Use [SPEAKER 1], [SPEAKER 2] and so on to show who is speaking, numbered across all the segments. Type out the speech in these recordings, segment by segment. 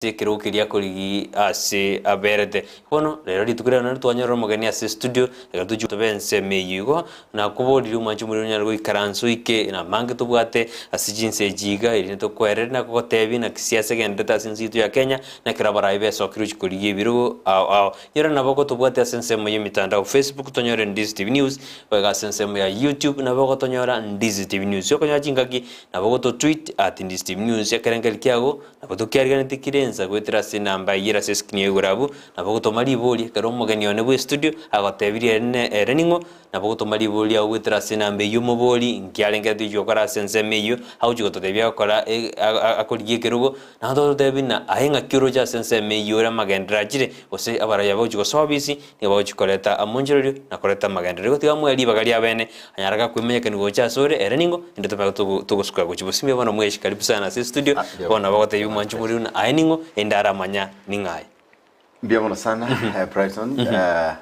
[SPEAKER 1] tekero kiria koligi ase aberete bono rero ritukira na twanyoro mogeni ase studio egatuju tobense meyugo na kubodiri umanchu muri nyargo ikaranso ike na mange tubwate ase jinse jiga iri to kwerere na kotebi na kisiasa gendeta sinsitu ya Kenya na kirabara ibeso kiruchi koligi biru au yera na boko tubwate ase nsemo yemitandao Facebook tonyore Ndizi TV News wega nsemo ya YouTube na boko tonyora Ndizi TV News yoko nyachingaki na boko to tweet at Ndizi TV News ya kerengel kiago na boko kiarganite kirenza gwetera se namba yira se skini egurabu na boko to maliboli kero mogeni one bwe studio agotebirie ne ereningo na boko to maliboli agwetera se namba yumoboli nkiarengete yokora sense meyo haujugo to debia kora akoligie kerugo na ndo debina ahenga kiro ja sense meyo ra magendra jire ose abara yabo jugo service ni babo chikoleta amonjero na koleta magendra go tiga mweli bagali abene anyaraga kwimenya kenigo cha sore ereningo ndo tugosuka kuchibusimi bano mweshi karibu sana se studio bona bagote yumanchu muri na aheningo endara manya ningai
[SPEAKER 2] Bienvenido sana Brighton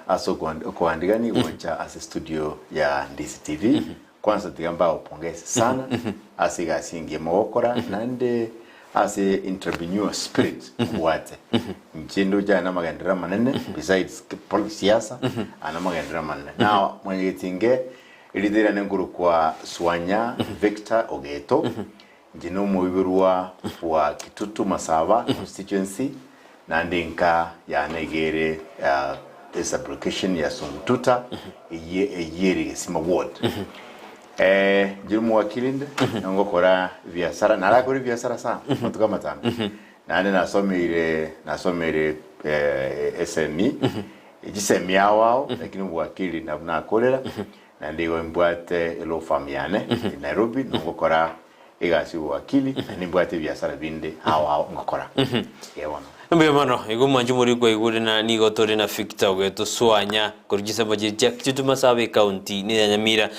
[SPEAKER 2] aso kuandika ni uwanja ase studio ya Ndizi TV kwanza tigamba upongeze sana asiga singe mokora nande ase entrepreneur spirit wate nchindo jana magendera manene besides siasa ana magendera manene now mwenye tinge ilidira nenguru kwa Swanya Ogeto njino muibirwa wa Kitutu Masaba constituency na ndinka ya negere this application ya Suntuta yeri sima ward jirumu wakilinde ngokora biashara narakora biashara sana mtuka matano nane nasomere SME ijisemi awao lakini wakili na nakolera na ndigo mbwate elo famiane Nairobi ngokora igasi wakili ni mbwate biashara binde awao ngokora yewano
[SPEAKER 1] Mbemano igumanju muri ko igure na nigotori na Victor Ogeto Swanya kurigisa bajije Kitutu Masaba county ni Nyamira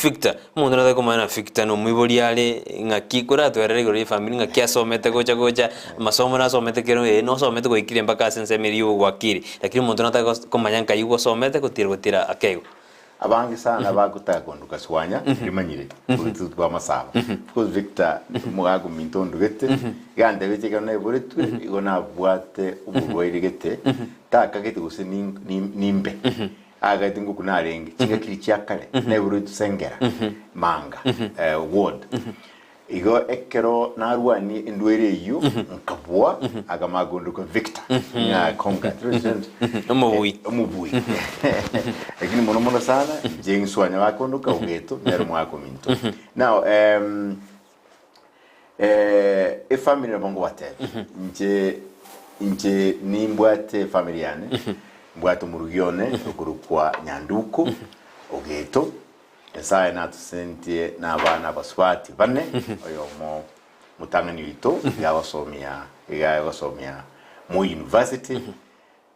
[SPEAKER 1] Victor mundu na ko mana Victor no mwibori yale ngaki kura twerere gori family ngaki asomete gocha masomo na somete kero no somete ko ikire mpaka sense meriyo wakiri lakini mundu na ko manyanga yugo somete gutira akego
[SPEAKER 2] abangi sana bakutaka konduka Swanya rimanyire Kitutu kwa Masaba because Victor mugago mintondo gete gande bete kana boretwe igona bwate ubugwaire gete taka gete guse nimbe agati ngukuna renge kigakiri cyakale na buretu sengera manga ward igo ekero narwani indwere yu nkabwa agamagonduka Victor ya congratulations umubui lakini mono sana jengi Swanya wakonduka Ogeto nero mwako minto now family na bongo wate nje ni mbwate familiane mbwate murugione kurukwa Nyanduko Ogeto Esaye natusentie n'abana baswati bane oyo mutangani wito yabasomya mu university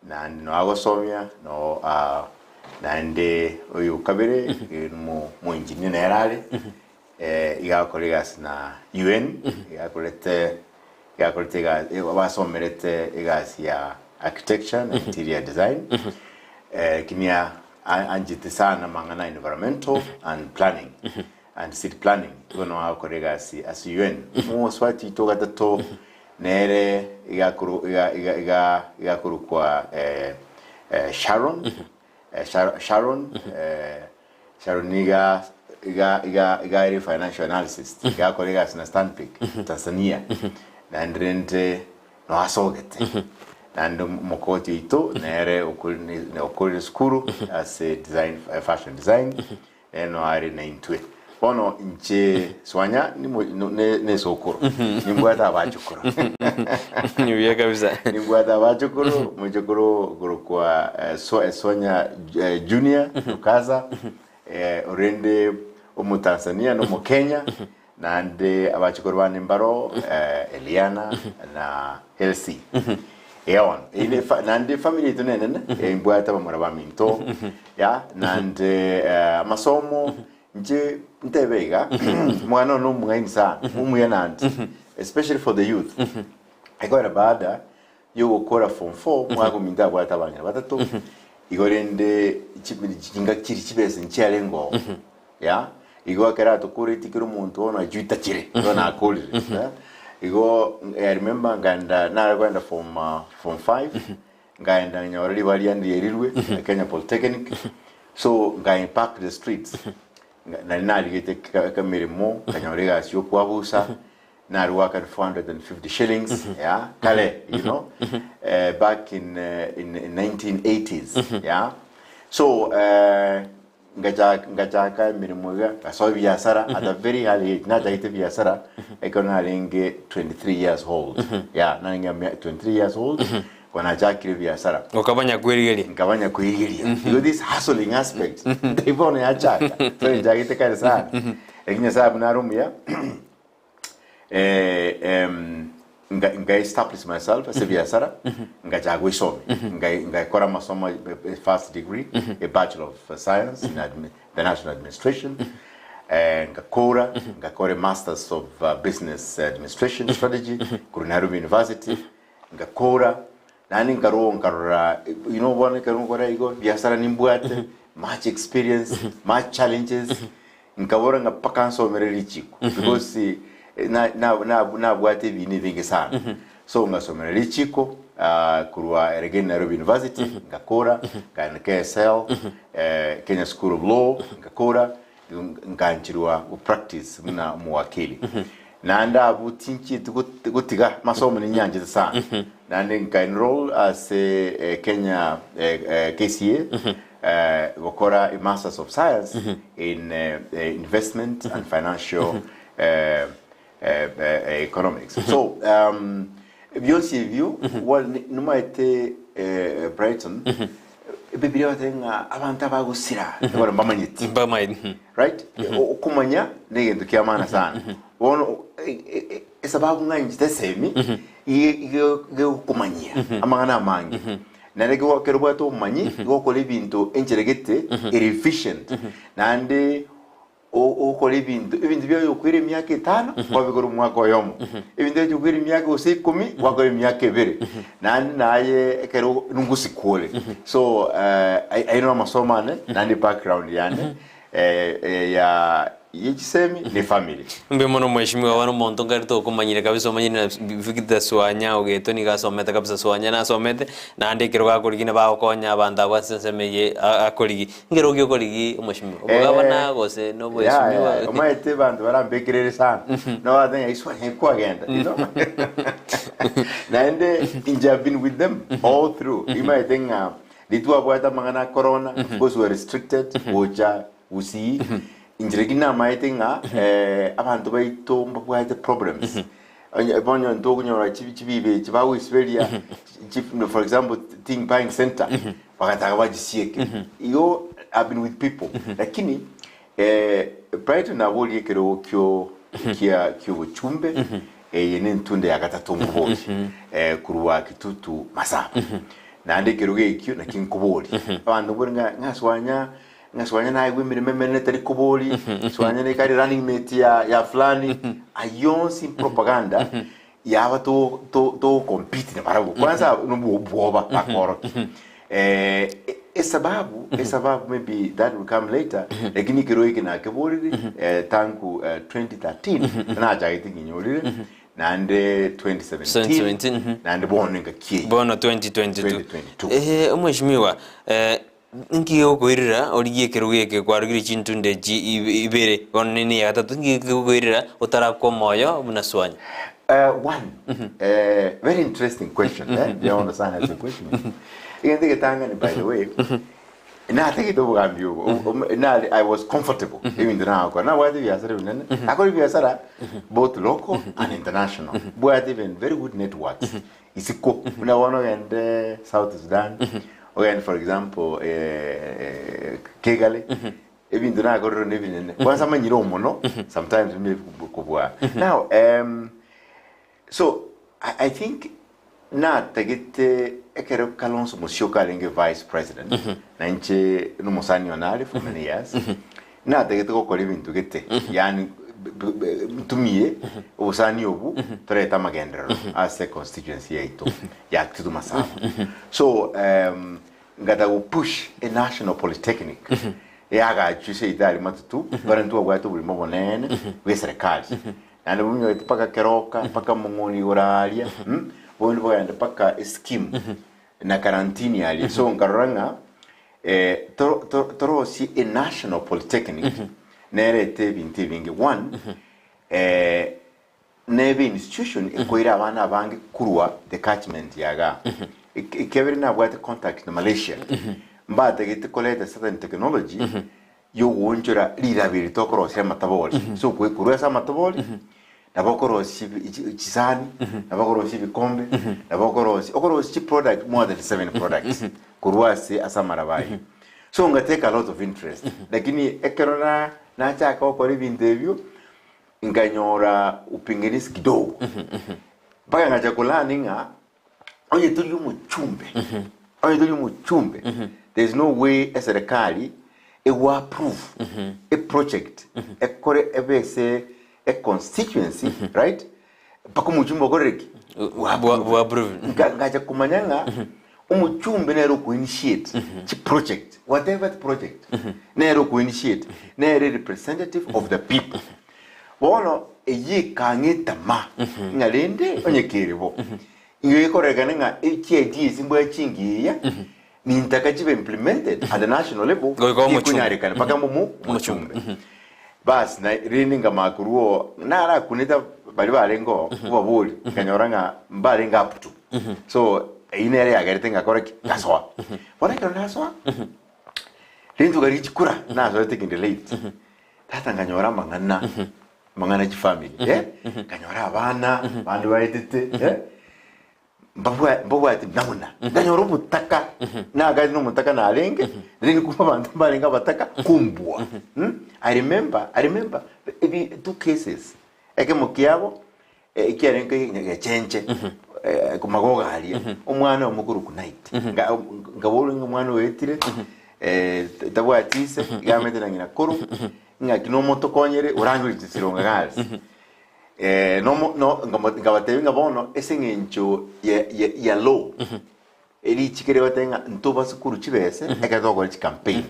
[SPEAKER 2] na no agosomya no nande oyo kabere mu engineer igakolegas na UN igakolete basomerete igasi ya architecture and interior design kimia anjite sana mangana environmental and planning and city planning gono akoregasi as UN mo swati to gatato nere igakuru kwa Sharon iga financial analysis igakoregasi na Stanpic Tanzania na ndrente no asogete and mokoti ito nere okuri skuru as a design fashion design eno ari na intwe bono nche Swanya ne sokoro nimbwata abachukuru
[SPEAKER 1] nibiya kabisa
[SPEAKER 2] nimbwata abachukuru mujukuru kwa Swanya junior ukaza orende omu Tanzania no mu Kenya nande abachukuru banimbaro Eliana na Elsie Ewan ile nande family tunene mbwata bamura minto ya nande masomo nje ntebega mwana no mwengisa umuyanandi especially for the youth agora bada yo gukora form 4 mwago minda bwata banyara batatu igorende ikinga kiri kibese nchialengo ya igwa kera to kuri tikiro muntu ona juita kire ona akolire Igo I remember nganda na kwenda from 5 ngaenda nyorali bali andi erirwe Kenya Polytechnic so impact the streets na naligete kamirimo kanyorega sio kwabusa na work 450 shillings yeah kale you know back in 1980s yeah so ngaja mirimo ga so biashara at a very early age na jaite biashara ekona ringe 23 years old yeah na ringe 23 years old kona jakire biashara
[SPEAKER 1] ukabanya kwirigeria
[SPEAKER 2] ngabanya kwirigeria you this hustling aspect ndivona ya chaka so njagite kale sana ekinya sababu na rumia nga establish myself as a biashara ngajagwe some ngakora masomo first degree a bachelor of science in the national administration ngakora masters of business administration strategy ku Nairobi University ngakora nani nkarora you know one karora igo biashara nimbwate much experience much challenges nkabora ngapaka nsomere chiko because na bwate bini vingi sana so ngasomera chiko kurwa again Nairobi University ngakora kana KSL Kenya School of Law ngakora nganchirwa practice muna muwakili nanda butinchi gutiga masomo ni nyanje sana nande enroll as a Kenya KCA gokora a Masters of Science in investment and financial economics so beyonce view wal numaite Brighton bibiriya tenga abantu abagusira ngora mbamanyiti right okumanya negendo kyamana sana wono esababu nganje tesemi ye kumanya amangana amangi narege wakerwa to manyi gokole bintu enjeregete efficient nande okole ibintu byo kwire imyaka 5 wabikora umwaka yomo ibintu byo kwire imyaka 10 wakora imyaka 2 nandi naye ekero nungusikole so I know masomane nandi background yane ya yichisemi ni family
[SPEAKER 1] mbe mono mheshimiwa wano monto ngari to kumanyire kabisa manyire vikita Swanya Ogeto ni gasomete kabisa Swanya na somete na andikiro gakurigine ba okonya abanda basensemeye akorigi ngero gyo korigi mheshimiwa ubagabana gose no mheshimiwa
[SPEAKER 2] omaite bantu barambekirere sana no adenga Swanya kwa agenda you know nande I've been with them all through imaidenga litwa bwata mangana corona of course we were restricted oja usi injirigina maitinga abantu baito mbabwate problems bonyo ndogunyora chibibe chibawo isveria for example thing buying center wakataka bajisieke yo I've been with people lakini Brighton na woli kero kyo chumbe yene ntunde yakatatu muboli kuruwa Kitutu Masaba nande kero gekyo na kinkuboli abantu boringa ngaswanya na igwe mirememene tari kuboli swanya ne kari running mate ya fulani ayonsi propaganda yaba to compete na barabu kwanza nubuoba akoro sababu maybe that will come later lakini kiroiki na keboli tangu 2013 na jaiti kinyolire nande 2017 nande boninga ki
[SPEAKER 1] bono 2022 mheshimiwa ngiyo kwirira oriye kerugeke kwarugire chintunde ibere onene ya gatatu ngiyo kwirira utarakomoyo bunaswanya
[SPEAKER 2] very interesting question you understand as a question ingende getanga by the way na take to bugambyo na I was comfortable even now na wadi biasara binene akori biasara both local and international but even very good networks isiko una wono and South Sudan and for example Kigali even do not go to living once I'm in mono sometimes we kubwa now so I think na tagite ekero Kalonzo Musyoka lenge vice president na nche no musani onale for many years na tagite ko kole bintu gete yani mtumie usani obu tureta magendero as a constituency yaito ya Kitutu Masaba so ngata go push a national polytechnic yaga chuse idali matutu barantu watu buli mabonene we serikali ande bumyo paka keroka paka mungoni oralia bondi boyande paka scheme na karantini ali so nkaranga toro si a national polytechnic nerete binti bingi one neve institution ikoira abana bangi kurwa the catchment yaga ikebere na bwate contact na Malaysia mbate gite collect certain technology yo wonjora lirabiri tokoro se mataboli so kwe kurwa sa mataboli nabokoro si chisani nabokoro si bikombe nabokoro si okoro si product more than 7 products kurwa si asamarabai so nga take a lot of interest lakini ekerona na chaka okori interview inganyora upingenisi kidogo mpaka ngacha kulani nga onye tuli muchumbe there's no way serikali ewa approve a project ekore ebese a constituency right mpaka muchumbe okoreki
[SPEAKER 1] wa approve
[SPEAKER 2] ngacha kumanyanga umuchumbe nero ku initiate chi project whatever the project nero ku initiate nero representative of the people bono eyi kangita ma ngalende onye kirebo iyo koregana nga echi simbo chingiya ni ntaka chibe implemented at the national level kunyarikana paka muchumbe bas na rininga makuruo nara kunita bali balengo kubabuli kanyoranga mbalenga aptu so inere yagertenga koreki kaswa bora kana swa rindu gari chikura nazo taking the late tata nganyora mangana chi family kanyora abana bandu baitete mbabwa ati namuna nganyora mutaka na gazi no mutaka na alenge rini kuma bantu balenga bataka kumbwa I remember two cases eke mukiabo ikiarenke chenche kumagoga ali umwana omukuru ku night ngabolo umwana wetire tabwa tise gamete na ngina kuru ngakino moto konyere uranguri tsironga gazi no ngabatevinga bono esengencho ya law eli chikere batenga ntoba sukuru chibese ekatoko chi campaign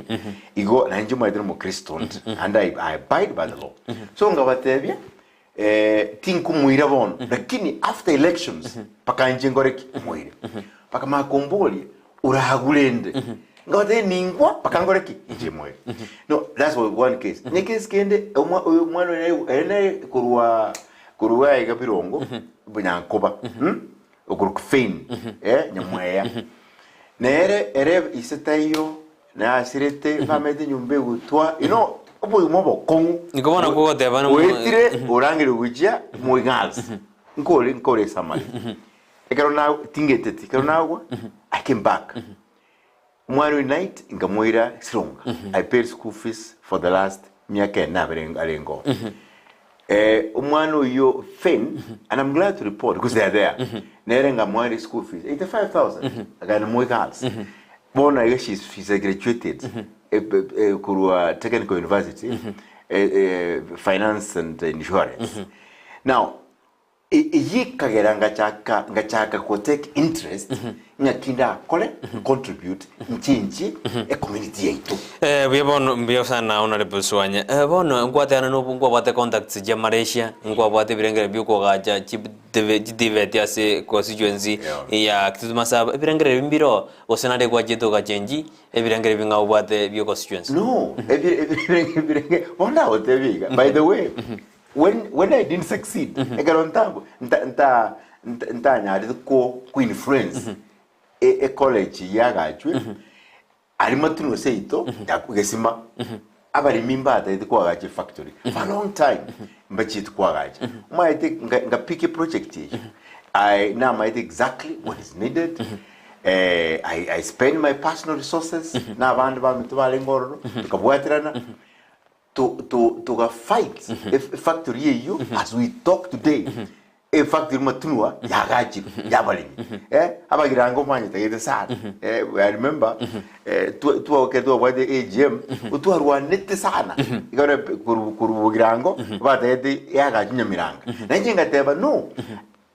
[SPEAKER 2] igo na njuma edro mo Christond and I abide by the law so ngabatebya tinku muira bono lakini after elections paka njengoreki muire paka makomboli urahagulende ngode ningwa paka ngoreki nje muire no that's one case ne case kende umwana ene kurwa igabirongo bunyankoba okuruku fein nyamweya nere isetayo na asirete famede nyumbe gutwa obo mobo kongu
[SPEAKER 1] ngobona ko deba no
[SPEAKER 2] wetire urangire gujya muingazi nkore samali ekero na tingeteti ekero nawo I came back one night ngamoira sironga I paid school fees for the last miaka na alengo umwana yo fen and I'm glad to report because they are there nere ngamoira school fees 85,000 agana muingazi bona she's graduated kurwa technical university finance and insurance now yikagera ngachaka ko take interest nyakinda kole contribute nchinji a community yetu
[SPEAKER 1] bono mbio sana honorable Swanya bono ngwatana no bungwa bate contacts je Malaysia ngwa bate birengere byuko gaja chidiveti ase constituency ya Kitutu Masaba birengere bimbiro osenade kwa jeto ga chenji birengere binga bate byo constituency
[SPEAKER 2] no birengere bona otebiga by the way when I didn't succeed egarontango nta nyari ko influence a college yagachwe alimatuno seito yakugesima abari mimba da ko agache factory for a long time mbachi ko agache my think nga pick a project I now might exactly what is needed I spend my personal resources na bandu ba mtwale ngoro tukabwatirana to fight a factory you as we talk today a factory matunwa yagachi yabalimi abagirango manye tagete sana I remember tu okedo wa the AGM utwarwa nette sana igore kurubugirango batete yagachi nyamiranga nanjinga teba no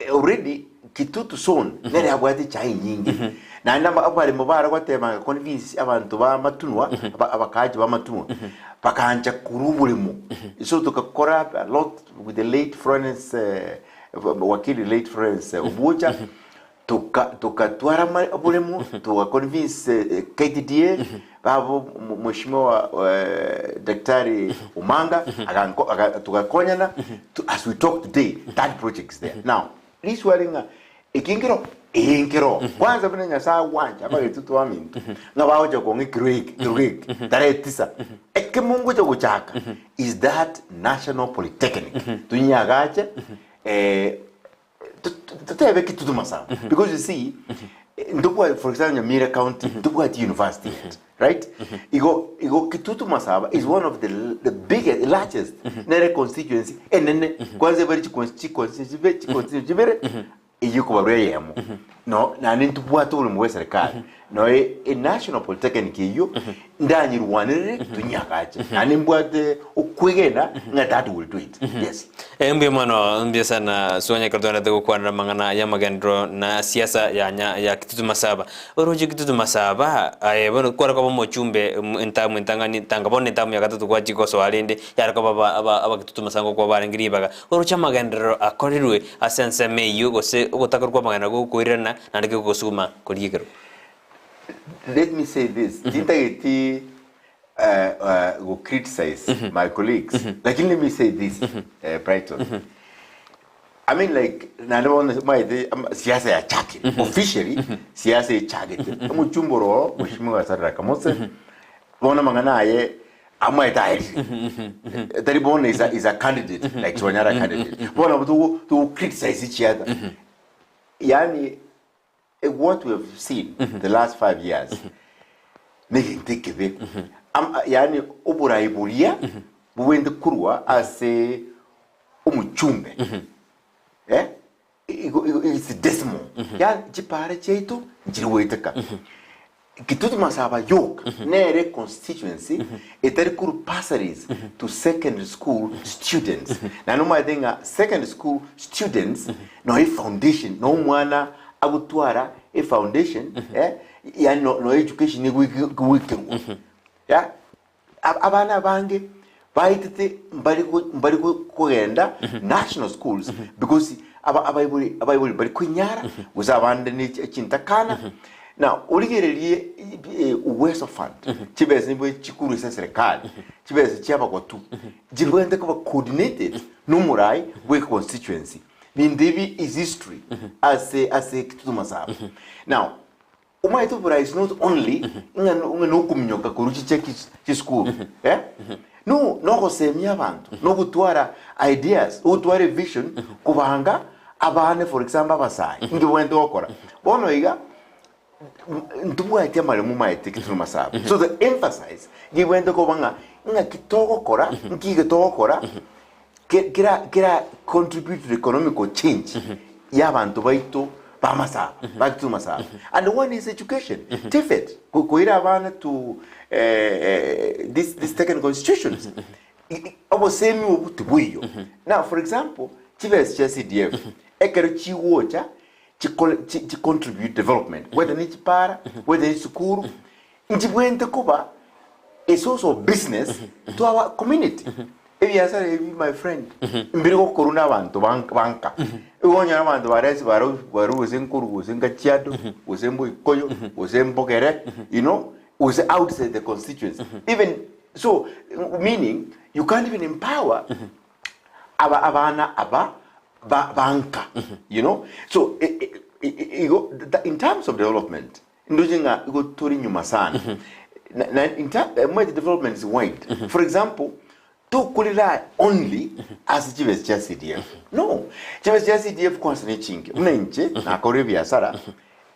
[SPEAKER 2] already Kitutu zone nere abwati chai nyingi na ndamba abari mubara kwatema convince abantu ba matunwa abakaji ba matunwa bakanja kurubulimo so tukakora a lot with the late friends wakili late friends Obucha tukatwara bulimo tukaconvince KTDA babo mheshimiwa daktari Umanga tukakonyana as we talk today that project is there now this wedding ikinkiro kwanza bina nyasa wanja ba Kitutu aminto ngabaho je kongi Greek tare tisa ekemungu je kuchaka is that national polytechnic tunyagache tutebe Kitutu Masaba because you see ndukwa for example Nyamira County ndukwa at university right igo Kitutu Masaba is one of the biggest largest nere constituency enene kwanza bari constituency bere iyuko bareyemo no na nintubwa tulu mu serikali no a national polytechnic iyo ndanyi rwanire tunyakaje na nimbwate ukwigena nga that will do it yes
[SPEAKER 1] mbye mano mbye sana Swanya kartona tego kwana mangana ya magendro na siasa ya Kitutu Masaba oroje Kitutu Masaba bono kwara kwa mochumbe ntangani tangabone ntamu ya gatatu kwa jiko so alinde ya kwa aba Kitutu Masango kwa barengiri baga orocha magendro akorirwe asense meyu gose ugotaka kwa magana go koirana na ndike gosuma korigero.
[SPEAKER 2] Let me say this. Didn't go criticize my colleagues. Like, let me say this, Brighton. I mean, like, Siasa ya chaki. Officially, Siasa ya chaki. Muchumboro, Mheshimiwa Sarah Kamose, Bona Manganaye, Taribona is a candidate, like Swanya candidate. Bona to criticize each other. Yani, what we have seen the last 5 years, making take of it. Yani obura iburia, buwende kurwa ase umuchumbe. It's decimal. Ya jipare cheito, njiriweteka. Kitutu Masaba yok, nere constituency, etari kuru passaries to secondary school students. Na no madenga secondary school students, no a foundation, no mwana agutwara a foundation ya no education ni weekend ya abana bange baitete mbari kugenda national schools because abayibuli bari kwinyara uzabande ni kintakana now uligereriye uweso fund kibese nibo chikuru sa serikali kibese cyaba kwa tu jirwende kuba coordinated numurai we constituency Ndizi is history as a Kitutu Masaba. Now, Ogeto Aspirant is not only no kumnyoka kuruchi check school. No kosemia abantu. No kutwara ideas, utware vision kubanga abane for example abasai. Ngiwende okora. Bono iga ntuwa ite malemu maite Kitutu Masaba. So the emphasis ngiwende kubanga kitoko kora, ngitoko kora. Kira contribute to the economical change. Yabantu baito ba Masaba, ba Kitutu Masaba. And the one is education. Tifet kuira abana to this technical institutions. Abo semi obutubuyo. Now for example, Chivas CDF ekero chiwocha to contribute development. Whether ni chipara, whether ni sukuru, njibwente kuba is also business to our community. My friend, mbiriko koruna abantu banka. Ugonya abantu barezi baru usenkuru usenkachiado usembo ikoyo usembo kere, you know, was outside the constituency. Even so, meaning you can't even empower abana banka, you know. So in terms of development, ndojinga go tori nyuma sana. In terms development is wide. For example, to kulila only as Chivas CDF. No, Chivas CDF constantly chingi. Unenche na korevia sara.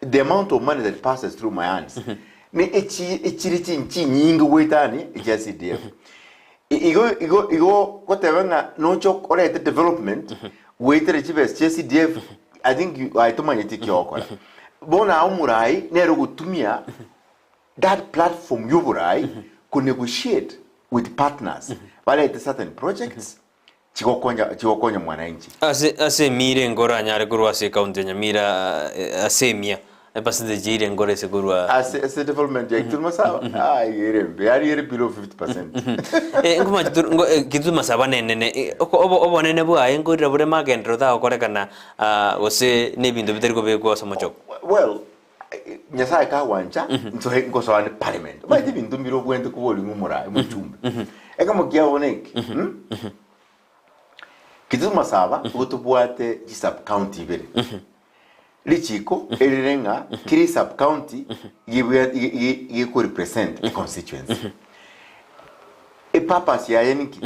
[SPEAKER 2] The amount of money that passes through my hands. Me echi nyingi wetani CDF. Igo whatever na no chok ore the development. Waiter Chivas CDF. I think I told my tiki okora. Bona umurai nero gutumia that platform yuburai could negotiate with partners. But at certain projects, chikokonya mwananchi
[SPEAKER 1] ase mire ngora nyare kurwa se county nyamira asemia epaside jire ngore se kurwa
[SPEAKER 2] ase development ya Kitutu Masaba yari below 50%.
[SPEAKER 1] nguma Kitutu Masaba nene obo nene bwa ngorira bure magendro tha okorekana ose ne bintu bitari ko be kwa somocho.
[SPEAKER 2] Well, nyasaye ka wanja nsohe ngoswane parliament baiti bintu mbiro bwente kuboli ngumura muchumbe eka mukia oneki Kitutu Masaba utubwate sub county bere lichiko elirenga kiri sub county ye ko represent a constituency e purpose ya yeniki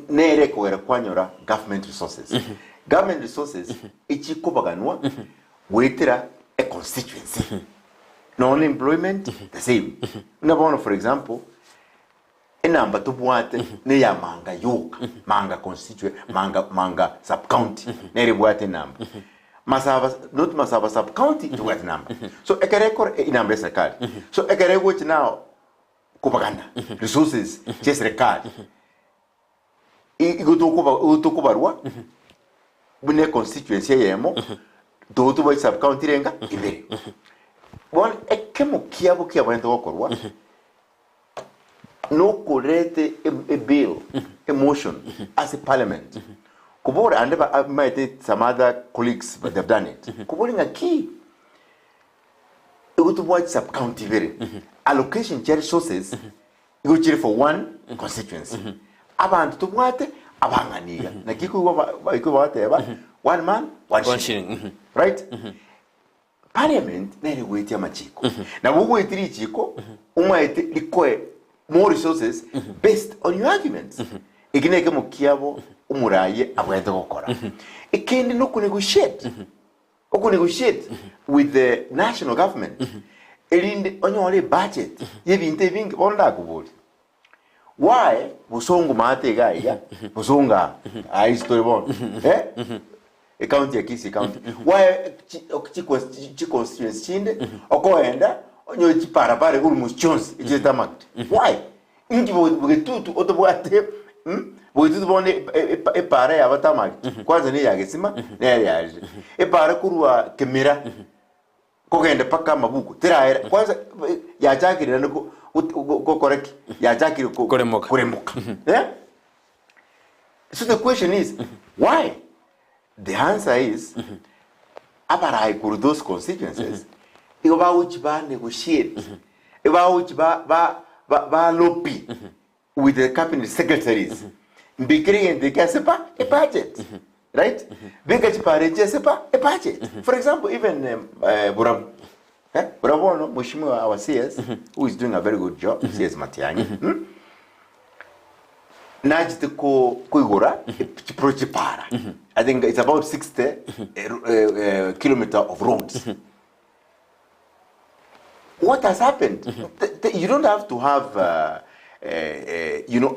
[SPEAKER 2] nere ko era kwanyora government resources ichikobaganwa wetera a constituency. Non employment the same. Unabona for example enamba tubwate ne ya manga yoka manga constituent manga sub county ne bwate namba Masaba not Masaba sub county tubwate namba so ekerekor inamba serikali so ekerego now kubaganda resources je serikali igutukubarwa bune constituency yemo Doto by sub county renga imbere. Bon ekemo kiabo ento gokorwa. No correct a bill, a motion as a parliament. Kubora and I might some other colleagues but they've done it. Kuboring a key. Go to white sub county very allocation share resources go cheer for one constituency. Abantu to what abanganiga. Na kiku whatever. One man, one shilling. Right? Parliament, nere weti ya machiko. Na wugu etiri chiko, umaete likoe more resources based on your arguments. Ikineke mukiabo umuraye abwete gukora. Ikendi no negotiate. Oku negotiate with the national government. Elinde onyole budget. Yebinte vingi onda kubuli. Why busongo mate gaya? Busonga story bon. A county a kisi county. Why chi constituency chinde okoenda onyo chi para uru muschons ijeta makt. Why? Ingi bogetutu otobwate bogetutu bone e para ya batamakt. Kwanza ni yagesima ne yaje. E para kurwa kemera kogenda paka mabuku. Tera kwanza yajakira nako go correct yajakira kuremoka. Yeah? So the question is why? The answer is, aparai for those constituencies, about which ba negotiate, about which ba lobby with the cabinet secretaries, becoming the casepa a budget, right? Because parejesepa a budget. For example, even Burabo, Mushimo, our CS, who is doing a very good job, CS Matiani. Najite kuigura para. I think it's about 60 kilometers of roads. What has happened? You don't have to have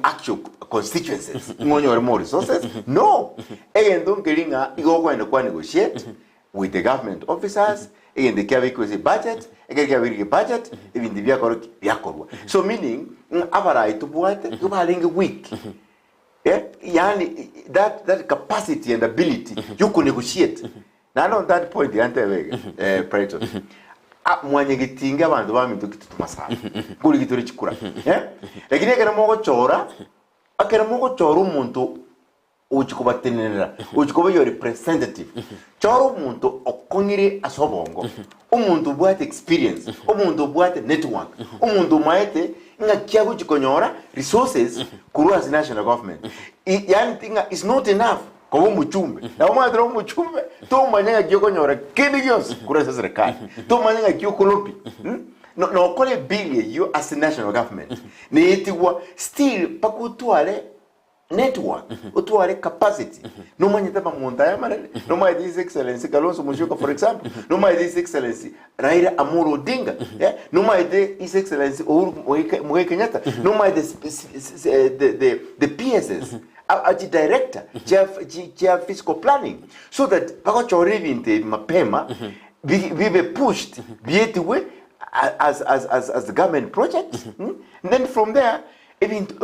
[SPEAKER 2] actual constituencies. More resources. No. Again, don't getting you go and negotiate with the government officers. Again, the carry budget. Again, carry budget. Even the vehicle. So meaning, avarai to what you are a week. Yeah, yani that capacity and ability you can negotiate. Now on that point, the answer Preto. Mwenye gitinga bantu bamintu Kitutu Masaba. Kuri gituri chikura. Yeah? Lakini akana mogo choro umuntu uchikubatenera. Uchikuba your representative. Choro umuntu okongiri asobongo. Umuntu bwate experience. Umuntu bwate network. Umuntu maete nga kiago chikonyora resources kurua as national government. Yani tinga is not enough. Kwa muchumbe. Na umadra muchumbe. To manyanga kiyokonyora kibigios kurua serikali. To manyanga kiyokolopi. No kole billion you as a national government. Ni itiwa still pakutuale network, utuare capacity. No manya taba montaya manele. No manya His Excellency Kalonzo Musyoka, for example. No manya His Excellency Raila Amolo Odinga. Yeah? No manya His Excellency Uhuru Muigai Kenyatta. No manya the PSS. Aji director, chair fiscal planning, so that pakachorivinte mapema be pushed, be it way as the government project. And then from there, even be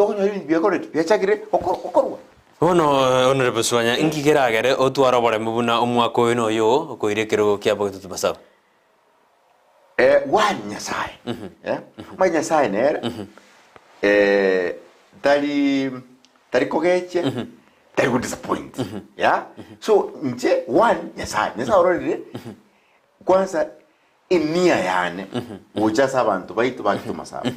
[SPEAKER 2] correct, we are okorwa.
[SPEAKER 1] Honorable Swanya ingigeragere otwara bare mubuna omwako ino yo koirekero kiabo Kitutu Masaba.
[SPEAKER 2] One Nyasai. My Nyasai tari kogeche, tari would disappoint. Yeah? So, nje, one Nyasai. Nyasai already, kwanza, inia yane, ujasa abantu, baitu Kitutu Masaba.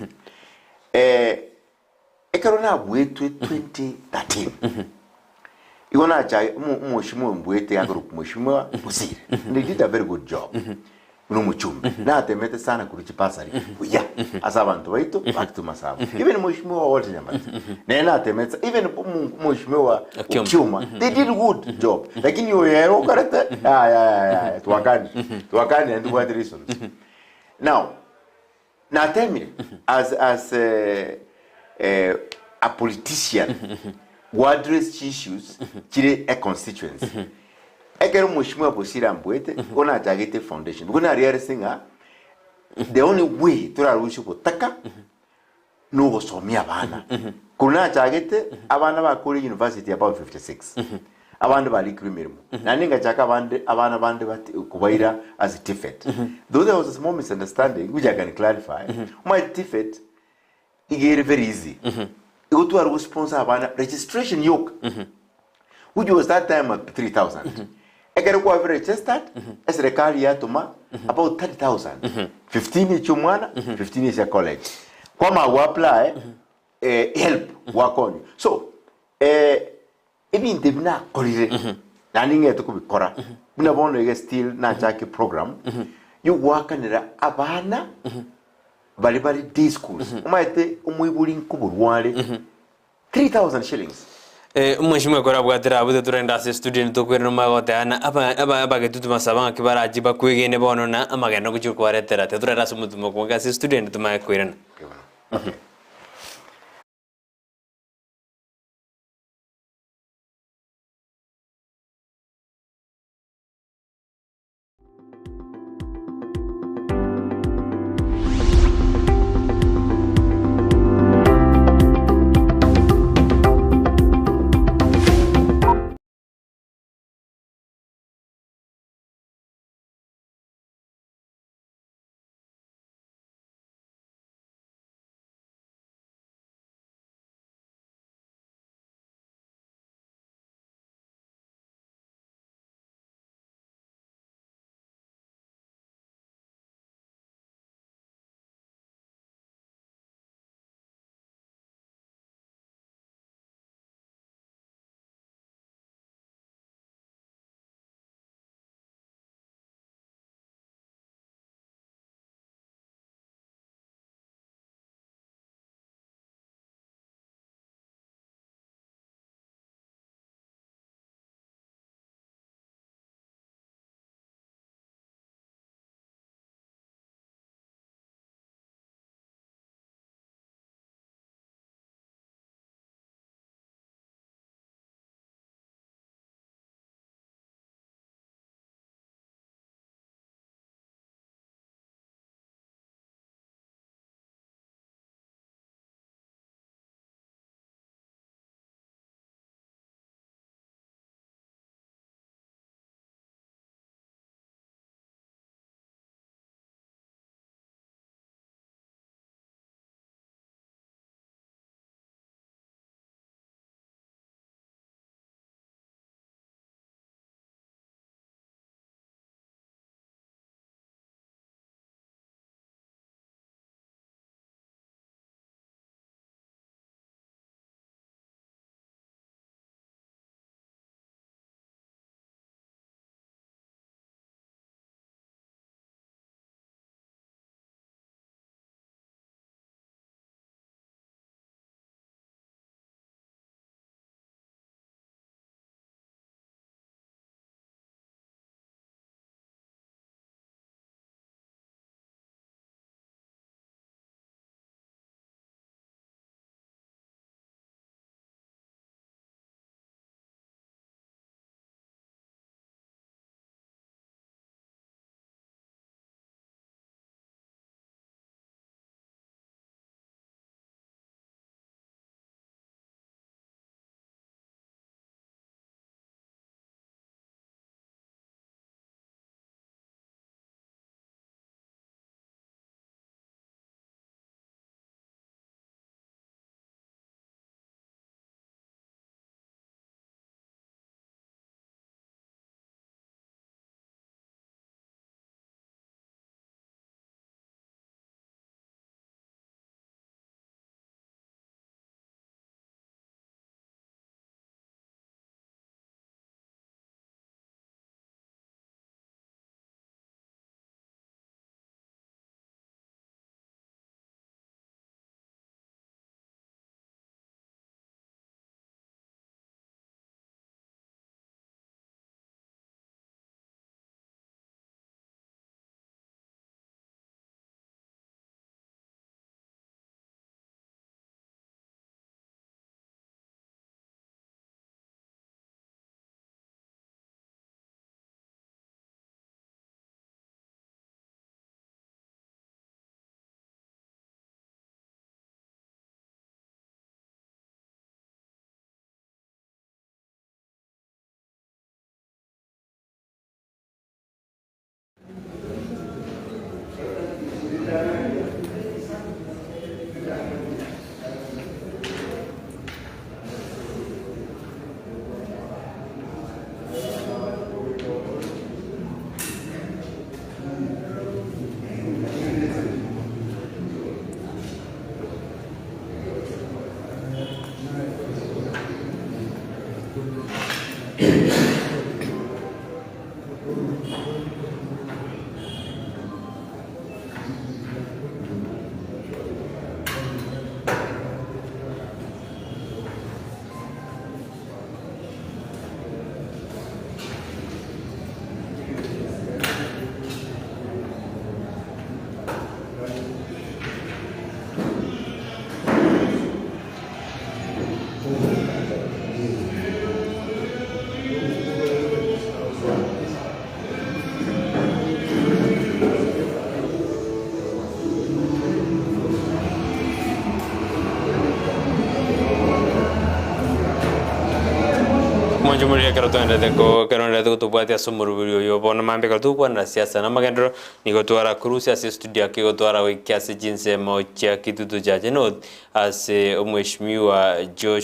[SPEAKER 2] Ekarona bwetu 2013. Igona cha mheshimiwa mbwete ya group mheshimiwa Busiri. They did a very good job. Muchumbi. Na atemete sana kuruchipasari. Yeah. Asa abantu baitu Kitutu Masaba. Even mheshimiwa wote nyamati. Na atemete even mheshimiwa Chuma. They did a good job. Lakini yero karata tuwakani and what reasons. Now tell me as a politician who address issues kile a constituency. Ekero mheshimiwa Busiri ambwete ona target foundation. Kuna realizing the only way turaruhusu kutaka no gusomia abana. Kuna target abana bakuri university about 56. Abandi bali krimirimo. Na ninga chaka abana bandi kubaira as a tifet. Though there was a small misunderstanding which I can clarify. My tifet igere very easy. Go to our sponsor abana registration yoke. Which was that time at 3,000. I get go registered as a career to about 30,000. 15 each mwana, 15 is a college. Kwama we apply help work on. So even tebina korire na ninge to kubi kora. Buna bono ye still na chaki program. You work nira abana bali day schools. Umaite umuibuli nkuburwale 3,000 shillings.
[SPEAKER 1] Mheshimiwa kora bwatira abude turenda se student to kwero magotana aba Kitutu Masaba kibaraji bakwigene bono na amagenda kuchukwaretera te turenda se mutumo kwa se student tumakwirana.
[SPEAKER 2] Okay.
[SPEAKER 1] Jumuria karatuenda teko karona teko tubwati asumuru yo bona mambe karatu na siasa na magendro nigotwara kurusi ase studio yake gotwara wikiasi jinse mocha kitutu jaje no ase omweshimiwa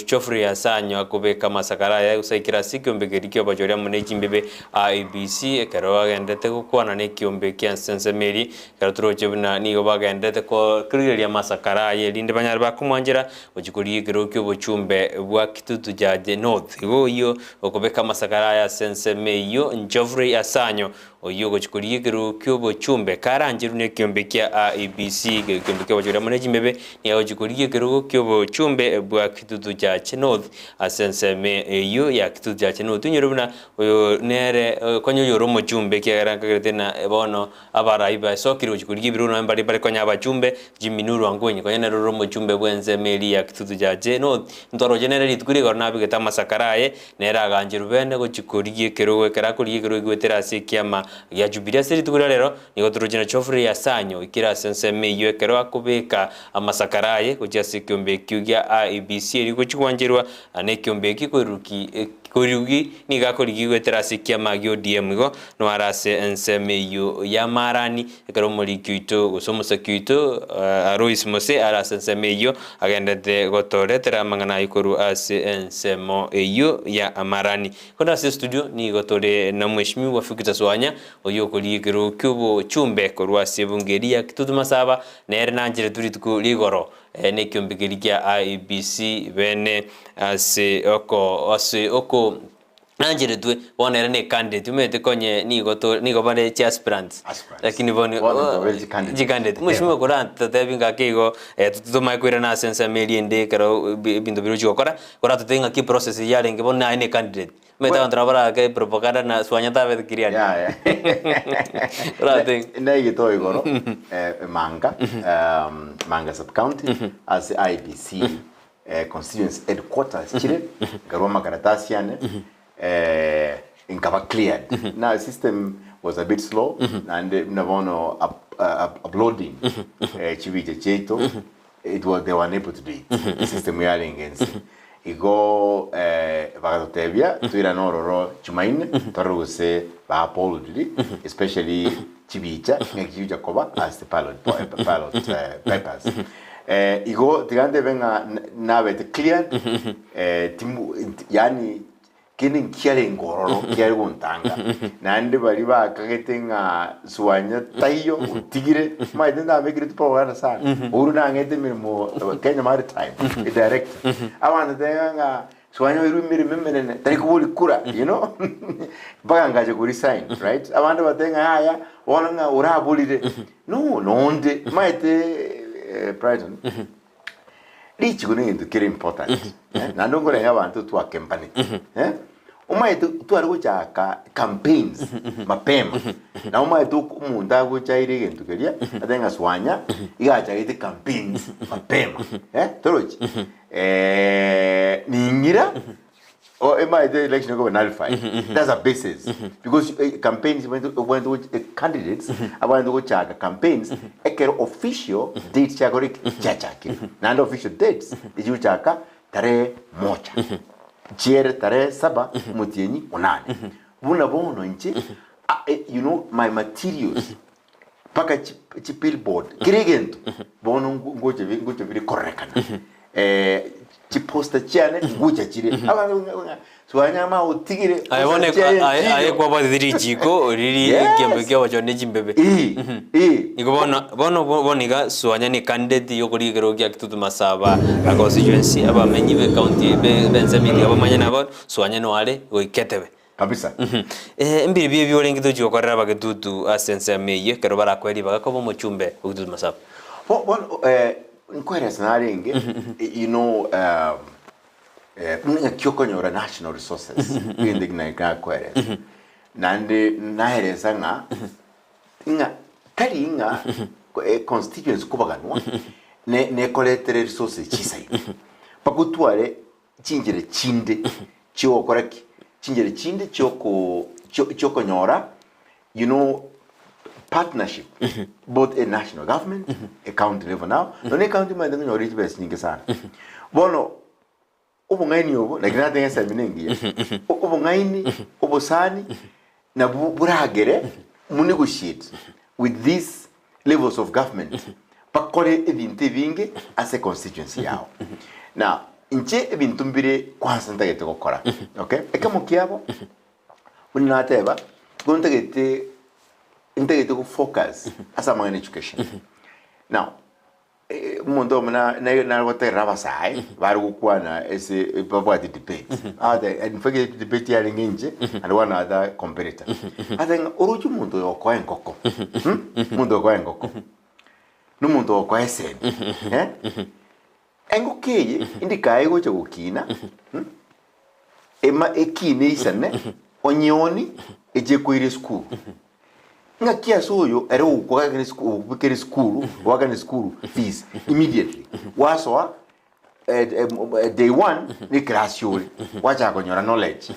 [SPEAKER 1] Geoffrey Asanyo akubeka masakara ya usaikira sikiombe gerikyo bajoria muneji mbebe ABC karo agendete kukwana ne kiombe kya sensemeri karaturo chebuna nigo bagendete ko krigeria masakara ye linde banyar bakumwanjira ojikuriye gerokyo bochumbe bwa kitutu jaje north igo iyo okobeka masakara ya sensemeyo Geoffrey Asanyo oyo gochikuriye gerokyo bochumbe karanjiru ne kiombe kya ABC kiombe kya bajoria muneji mbebe ni ojikuriye gerokyo bochumbe bwa kitutu jaje north asenseme iyo ya kitutu jaje north nyurubuna oyo nere konyo yoromo chumbe kyaranka na bono abaraiba sokiro chikuriye biruno ambari bare konya abachumbe jiminuru angwenye konya nero romo chumbe bwenze meli ya kitutu jaje north ntoro generally tukuri gorna bigeta masakaraye nera ganjiru bene gochikuriye kerowe karakuriye kerowe gwetera sikiama ya Jubilee seri tukuri rero nigo turujina Geoffrey Asanyo ikira senseme iyo kero akubeka amasakaraye kujya sikiombe kyugya ABC riko chikwanjirwa ane kiombe kikurugi nigakorigi gwetera sikiama gyo DM go no arase ensemeyo ya marani ekero muri kyito gosomosa kyito Arois Mose arase ensemeyo agendete gotoretera mangana ikoru ase ensemo eyo ya amarani kona se studio ni gotore na mweshimiwa Fikita Swanya oyo koligero kyubo chumbe korwa sebungeria Kitutu Masaba nere nanjire turi tuku ligoro ne kyombegerikia ABC bene ase oko nanjire twe bonera ne candidate umete konye nigo bane Aspirant lakini bone candidate mwishimo koranta tabinga kego tutuma kwira na sense meliende karo bindu biruji okora tutenga ki process yalenge bona ne candidate meta antrabara ke propaganda na Swanya tabe kiriani ya rate
[SPEAKER 2] ndai to igoro manga sub county as IBC constituency headquarters chile garoma karatasi yane income cleared. Now the system was a bit slow and navono uploading chiviche cheto they were unable to do it. The system yali against igo vagatotevia tuira nororo chumaine toruse ba apologly especially chivicha ngijuja koba as the pilot papers. Igo tigande venga nave cleared timu yani kini kiale ngororo kiale guntanga nande bari bakagetenga Swanya tayo utigire maidenda mekire tupogana sana uru nangete mirimo Kenya Maritime director abana tenga Swanya iru mirime tari kubuli kura you know baganga je kuri sign right abana batenga haya wonanga urabulire no nonde maite president dichi kunindu kiri important nandongore yabantu twa company umaitu tuari kuchaka campaigns mapema na umaitu umunda kuchaire gentu keria atenga Swanya igacha ite campaigns mapema torochi ningira or the election go nullified. That's a basis because campaigns went to candidates about to check campaigns official dates chakori nando official dates you chaka tare mocha Jere tare saba mutieni onane. Buna bono nchi you know my materials paka chi billboard kirigento bono ngoje vile correcana chi posta chiane nguja chire Swanya ma utigire
[SPEAKER 1] aye kwa badiri jiko riri kiambe kwa chone jimbebe niko boniga Swanya ni candidate yokuri gero kya Kitutu Masaba a constituency aba menyibe county be benzamidi aba manyana aba Swanya no ale oiketebe
[SPEAKER 2] kabisa.
[SPEAKER 1] Mbiri bie biolengi to chokora ba Kitutu asense meye kero bara kweli ba ko mochumbe Kitutu Masaba.
[SPEAKER 2] Well, inquiries naringe, you know, nga kyokonyora national resources in the Gnaka queries. Nande nahereza nga kali nga constituents kubaganwa ne collected resources chisai. Pakutware chinjere chinde chio koraki chinjere chinde choko nyora, you know, partnership, both a national government, a county level now. No ne county man ngi nyori bes nyingi sana. Bono ubu ngaini ubu na gina tenga saminengi. Ubu ngaini ubu sani na buragere mu negotiate with these levels of government. Pakore ebinte binge as a constituency yao. Now, inche ebintu mbire kwanza ntagete gukora. Okay? Ekamo kiabo unateba kuntagete intagete ku focus asa man education. Now, mundo na wote rabasai bari gukwana ese baba di debate. And forget debate ya nginje and one other competitor. Atenga uruju mundo yokwa enkoko. Mundo yokwa enkoko. N'umuntu okwese engukeye indikaye goche gukina ema ekine isane onyoni eje kwire school nga kiasoyo ere ukwaga school bukere school waga school fees immediately waso day one ni classio wacha konyora knowledge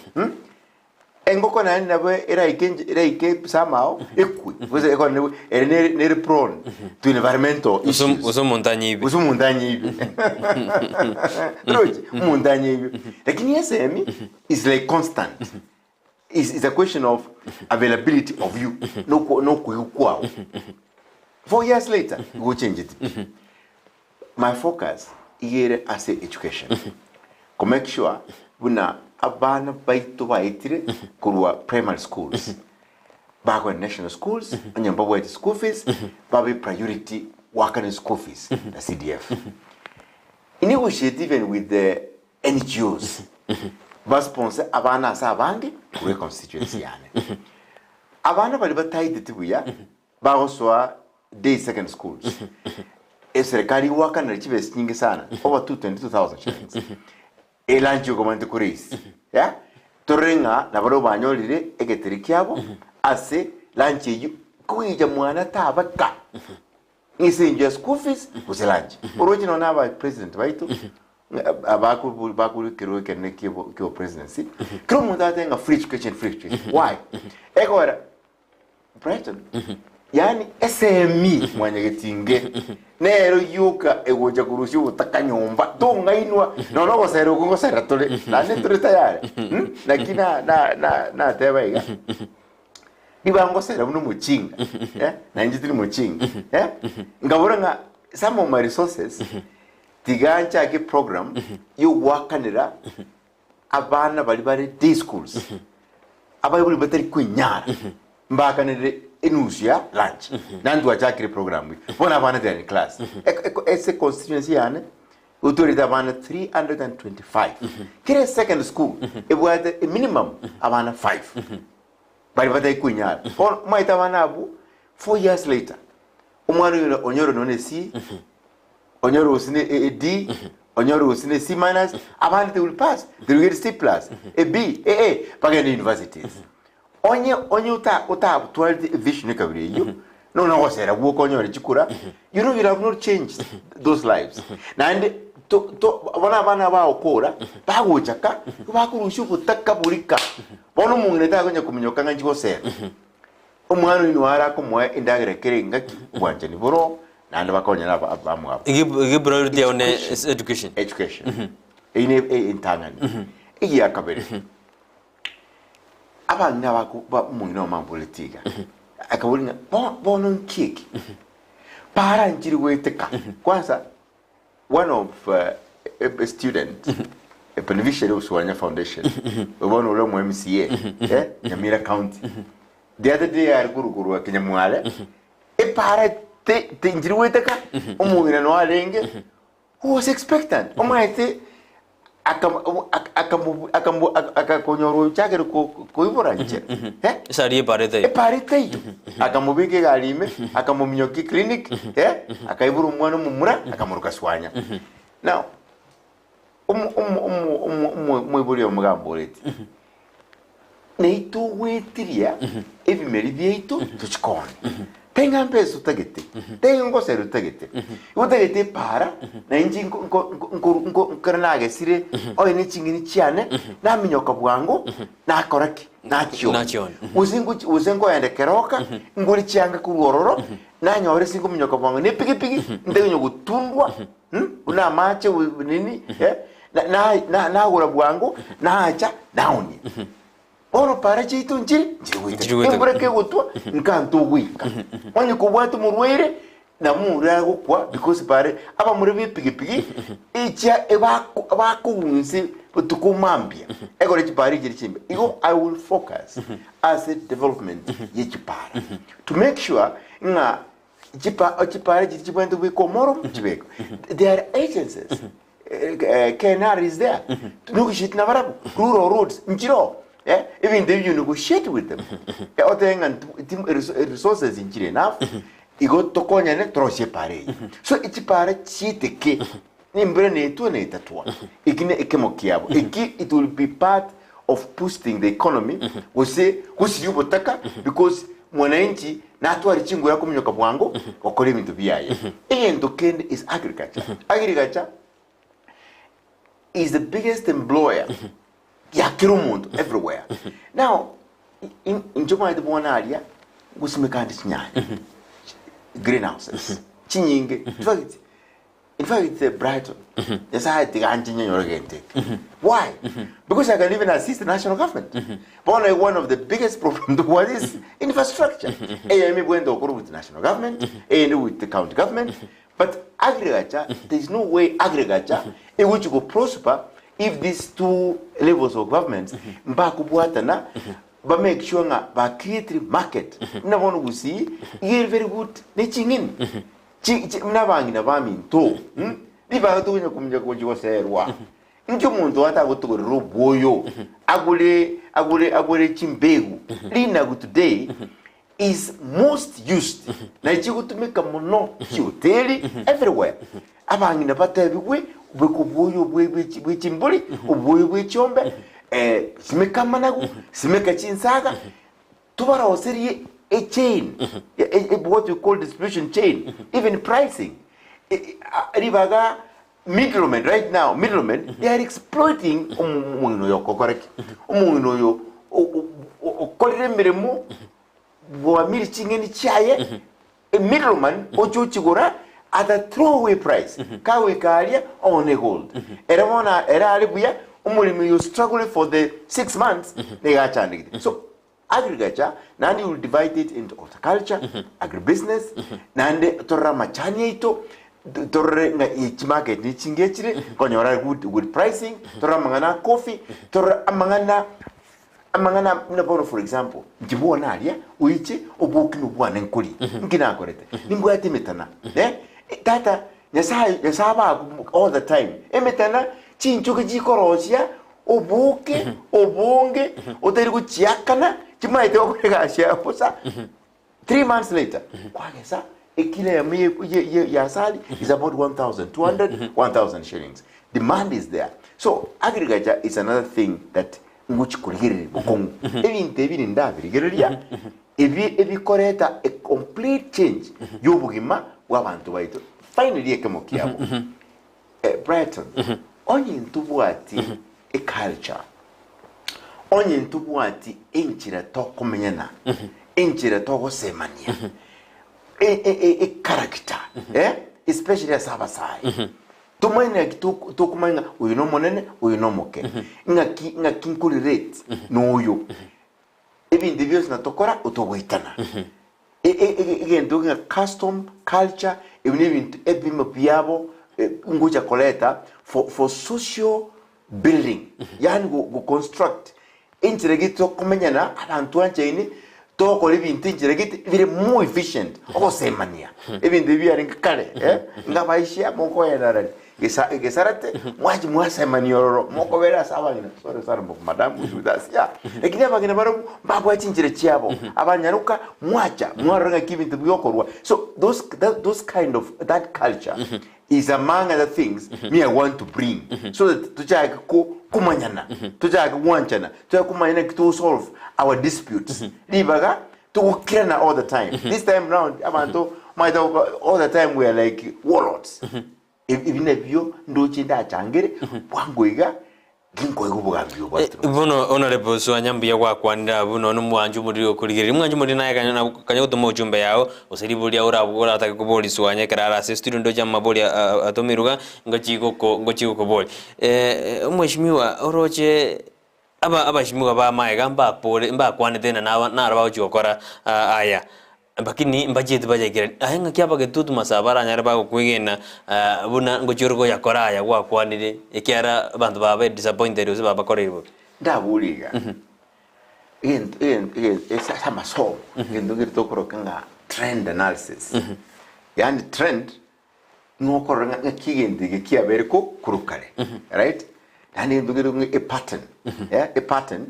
[SPEAKER 2] engoko na nabe era ike somehow ekwi because eko ne prone to environmental issues
[SPEAKER 1] uso montagne ibi
[SPEAKER 2] troje montagne ibi lakini yesemi is like constant is a question of availability of you no kwa 4 years later go change it. My focus here as education to make sure buna abana baito baitire kurwa primary schools bagwa national schools anyamba white school fees babe priority working school fees the CDF in negotiate even with the NGOs ba sponsor abana sa bange kure constituency yane abana bali bataide tibuya bagoswa day second schools serikali waka na chibes nyingi sana over 22,000 shillings elancho komante kuris ya torenga na baro banyolire egeteri kyabo ase lanche yu kuija mwana tabaka isinje school fees uselanche original na ba president baitu abakuru kiro kenne kibo presidency kiro munda tenga free education why egora Brighton yani SME mwanyegetinge nero yuka egoja kurushi utakanyomba tongainwa no gosero kungosera tole nane tole tayari lakina na tebaiga ibangosera muno muchinga na njitiri muchinga ngabura nga some of my resources tigancha ke program you wakanira abana bali day schools abayibuli batari kwinyara mbakanire enusia lunch nandu achakire program bona bana in class ese constituency yane utorida bana 325 kire second school it was a minimum abana 5 bari bata kunyara for maita bana abu 4 years later umwana onyoro none C onyoro usine a D onyoro usine C minus abana they will pass they will get C plus a B a bagani universities onye uta 12 vision kabiri you no wasera wo konyore chikura you know you have not changed those lives and to bana ba okora bagochaka bakurushu kutakabulika bono mungene ta konye kuminyoka nganji gosera umwana ni wara kumwe indagire kirenga kwanje ni boro nande bakonya abamwa
[SPEAKER 1] igi priority on education
[SPEAKER 2] ine intangani igi yakabere abana bakuba mungino mampolitika akabulinga bono kick para njiri weteka kwanza one of a student a beneficiary of Swanya Foundation we bono ule mu MCA Nyamira County the other day I guru Kenyamwale para te njiri weteka umungino no alenge who was expectant omaite akakonyoro chakere koibora nje
[SPEAKER 1] sari parete
[SPEAKER 2] akamubike galime akamuminyoki clinic akaibura umwana mumura akamuruka Swanya. Now mwiburi omugambo leti neito wetiria ebimeri byaitu tukikone tenga mpeso tagete tenga ngosero tagete utagete para na inji nkarnage sire oyine chingini cyane naminyoka bwango nakoraki nacho uzengo yende keroka nguri cyanga kurororo nanyore singo minyoka bwango ne pigi ndenyo gutundwa una mache nini na gura bwango naacha naoni ono para chito njiri imbreke gutwa nkanto wika onye kubwatu murwere na mura gukwa because pare aba muri bipigi icha abakunzi butukumambia egore chipari jiri chimbe igo I will focus asset development yechipara to make sure nga chipari jiri chibwendo bikomoro chibeko there are agencies KNR is there nukishit na barabu rural roads njiro even if you negotiate with them resources in Chile enough igo tokonya ne troshe pare so ichipare chiteke nimbre ne tu ne tatwa ikine ikemokiabo it will be part of boosting the economy wose kusiyubotaka because mwananchi na atwari chingo yako mnyoka bwango okore ibintu biyaye endo kende is agriculture is the biggest employer yakirumundu everywhere. Now in Joma de Bonaria gusimekandi chinyanya greenhouses chinyinge in fact it's Brighton yes I think anjinya yorogente why because I can even assist the national government but one of the biggest problems was is infrastructure me went to with the national government and with the county government but agriculture there is no way agriculture in which go prosper if these two levels of governments mbakubwatana ba make sure nga ba create market na bono gusi ye very good ne chingin mna bangi na ba minto di ba to nya kumja ko jiwa serwa njo muntu ata gutugura roboyo agule chimbegu lina go today is most used na chigutumika muno hoteli everywhere abangi na batabigwe bwekubuyo bwechimbuli ubuyo bwechombe simeka managu simeka chinsaga tubara oseri a chain what we call distribution chain even pricing ribaga middlemen right now they are exploiting umuntu yokokoreki umuntu yo okorere mirimo bwa miri chingeni chaye a middleman ochuchigura at a throwaway price kawe kalia on a gold era alibuya umulimi you struggle for the 6 months they got chandigite so agriculture nandi will divide it into horticulture agribusiness nande torra machani ito torre nga each market ni chingechire konyora good pricing torra mangana coffee torra amangana naboro for example njibona alia uiche obukinu bwana nkuli nkina korete nimbwate metana tata nyasaba all the time emetana chinchuke jikorosia obuke obonge oteri kuchiakana chimaite okwegashia posa 3 months later kwagesa ekile ya asali is about 1,200 1,000 shillings. Demand is there. So agriculture is another thing that which could hear bokongu ebintu ndabirigereria ebikoreta a complete change yobugima bw'abantu baitu finally ekemokiabo Brighton onye ntubwati a culture onye ntubwati enchira tokumenyana enchira togosemania a character especially as abasai tumanya tukumanya uyu no monene uyu no moke ngaki nkulirate noyo ebindi byose natokora utobwitana egento nga custom culture ebintu ebimo byabo nguja koleta for social building yani go construct integration kumenyana abantu anchaini tokora ibintu integration bire more efficient osemania ebintu byari kale ngabaishia moko yanarari gesarate mwaji mwasema niororo moko vera sawa ina sorry madam udasiya lakini abagina baro mbagwa chinjire chiabo abanyaruka mwacha mwaranga kibintu byokorwa. So those kind of that culture is among other things me I want to bring so that tujaga kumanyana tujaga wanchana tujaga kumanyana to solve our disputes libaga tukirana all the time. This time round abantu might all the time we are like warlords. Even if you ndo chinda changere wangoiga ginko igubugambyo bwatro
[SPEAKER 1] buno honorable Swanya mbiya gwakwanira buno numwanju muri okurigirira mwanju muri naye kanya gutuma ujumbe yawo usiriburia urabugora atakuboli Swanya karara se studio ndo jamma boli atomiruga ngachiko boli umweshimiwa oroche abashimiwa ba maega mbakwane tena naraba uchokora aya bakini mbajete bajagira ahenga kyaba Kitutu Masaba aranyara bakwigena buna ngochirgo yakora aya gwakwanire ekyara abantu babe disappointed uze babakorerwa
[SPEAKER 2] ndaburiga esa maso ngendo ngirito korokanga trend analysis yani trend ngokoranga ngikigende kyabere ko kurukare right yani ndugiro a pattern yeah a pattern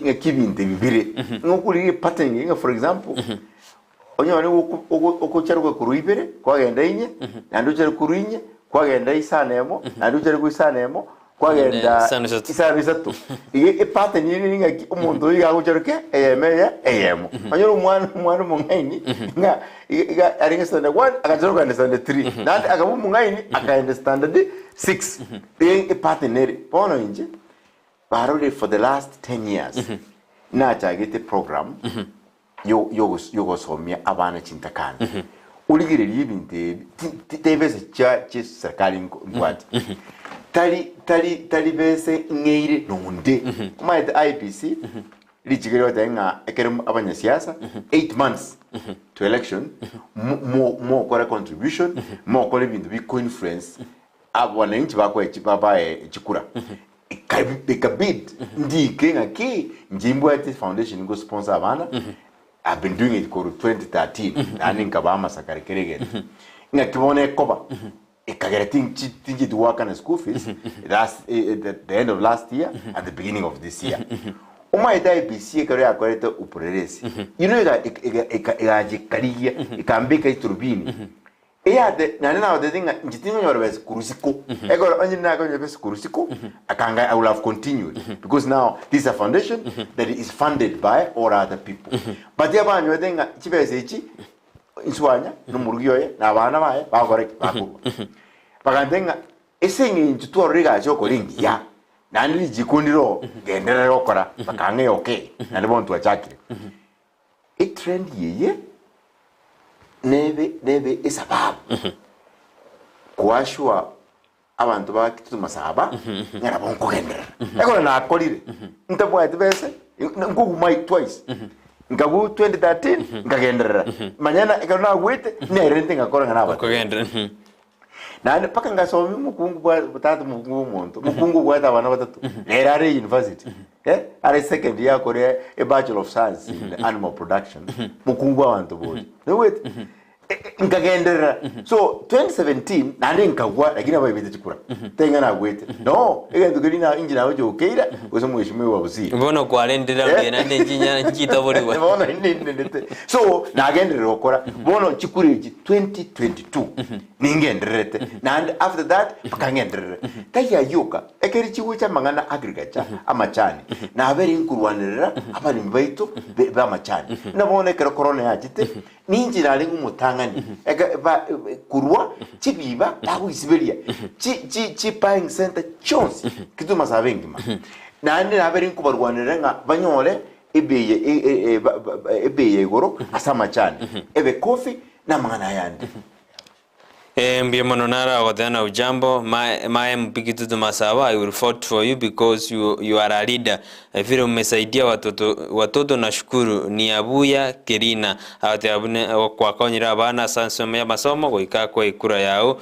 [SPEAKER 2] ngaki binde bibire ngokuri pattern nga for example onyone okocherwa kuruibere kwagenda inye nanduchere kuruinye kwagenda isanemo nanduchere kuisanemo kwagenda isabisatu e pattern yiri ngaki umuntu yiga gucheruke eyemo onyoro mwana mungaini nga aringa standard 1 akacheruka enda standard 3 nandi akabu mungaini akaenda standard 6 e pattern eri pono inje barode for the last 10 years na chagete program yo somia abana chintakana uligire libinte tebese cha serikali ngwati tali bese ngeire nonde kuma IPC lichigero tenga ekerem abanya siasa 8 months to election more kora contribution more kora bintu bi co-influence abana inchi bakwe chipapa chikura ikabid ndike ngaki njimbwete foundation ngo sponsor abana. I've been doing it for 2013 nani nkabama sakarekerege ngakibone koba ikagera tingi to work on school fees at the end of last year at the beginning of this year uma IPC kare akoreta upreresi ikajikariya ikambika iturbini de nani na de dinga njitingo nyorobes kurusiko egoro onye na ko nyorobes kurusiko akanga I will have continued because now this is a foundation that is funded by all other people but yabanyo denga chibese ichi inswanya no murugiyoye na abana baye bakore bakuru bakandenga esengi ntuto riga choko ringi ya nani jikundiro gendera rokora bakange okay nani bontu achakire a trend yeye nebe isababu kuashwa abantu ba Kitutu Masaba ngara bonko gendera ekora na akorire ntabwa tibese ngugu mai twice ngagu 2013 ngagendera manyana ekona gwete nerente ngakora ngana ba
[SPEAKER 1] gendera
[SPEAKER 2] nane paka ngasomi mukungu bwa butatu mukungu muntu mukungu bwa abana batatu nerare university are second year kore a bachelor of science in animal production mukungu abantu bodi no wait ngagendera so 2017 nane nkagwa lakini abayibete chikura tenga na gwete no egendo kirina injina ajo keira uzo mwishimiwe wa busi
[SPEAKER 1] mbona kwarendera nande njinya njitabori wa
[SPEAKER 2] mbona ndende so nagendera okora bono chikuriji 2022 ningenderete and after that pakangenderere taya yuka ekeri chiwicha mangana agriculture amachani na aberi nkurwanirira abari mbaito bamachani nabone kero corona yachite ninjira ari ngumutangani kurwa chibiba takwisiberia chi buying center chance Kitutu Masaba ngima nandi aberi nkubarwanirira nga banyole ebeye goro asama chani ebe coffee na mangana yandi
[SPEAKER 1] Mbia mononara wagoteana ujambo my MP Kitutu Masaba, I will fight for you because you are a leader. Vile umesaidia watoto na shukuru ni abuya Kirina ate abune kwa konyira abana sansoma ya masomo goika kwa ikura yao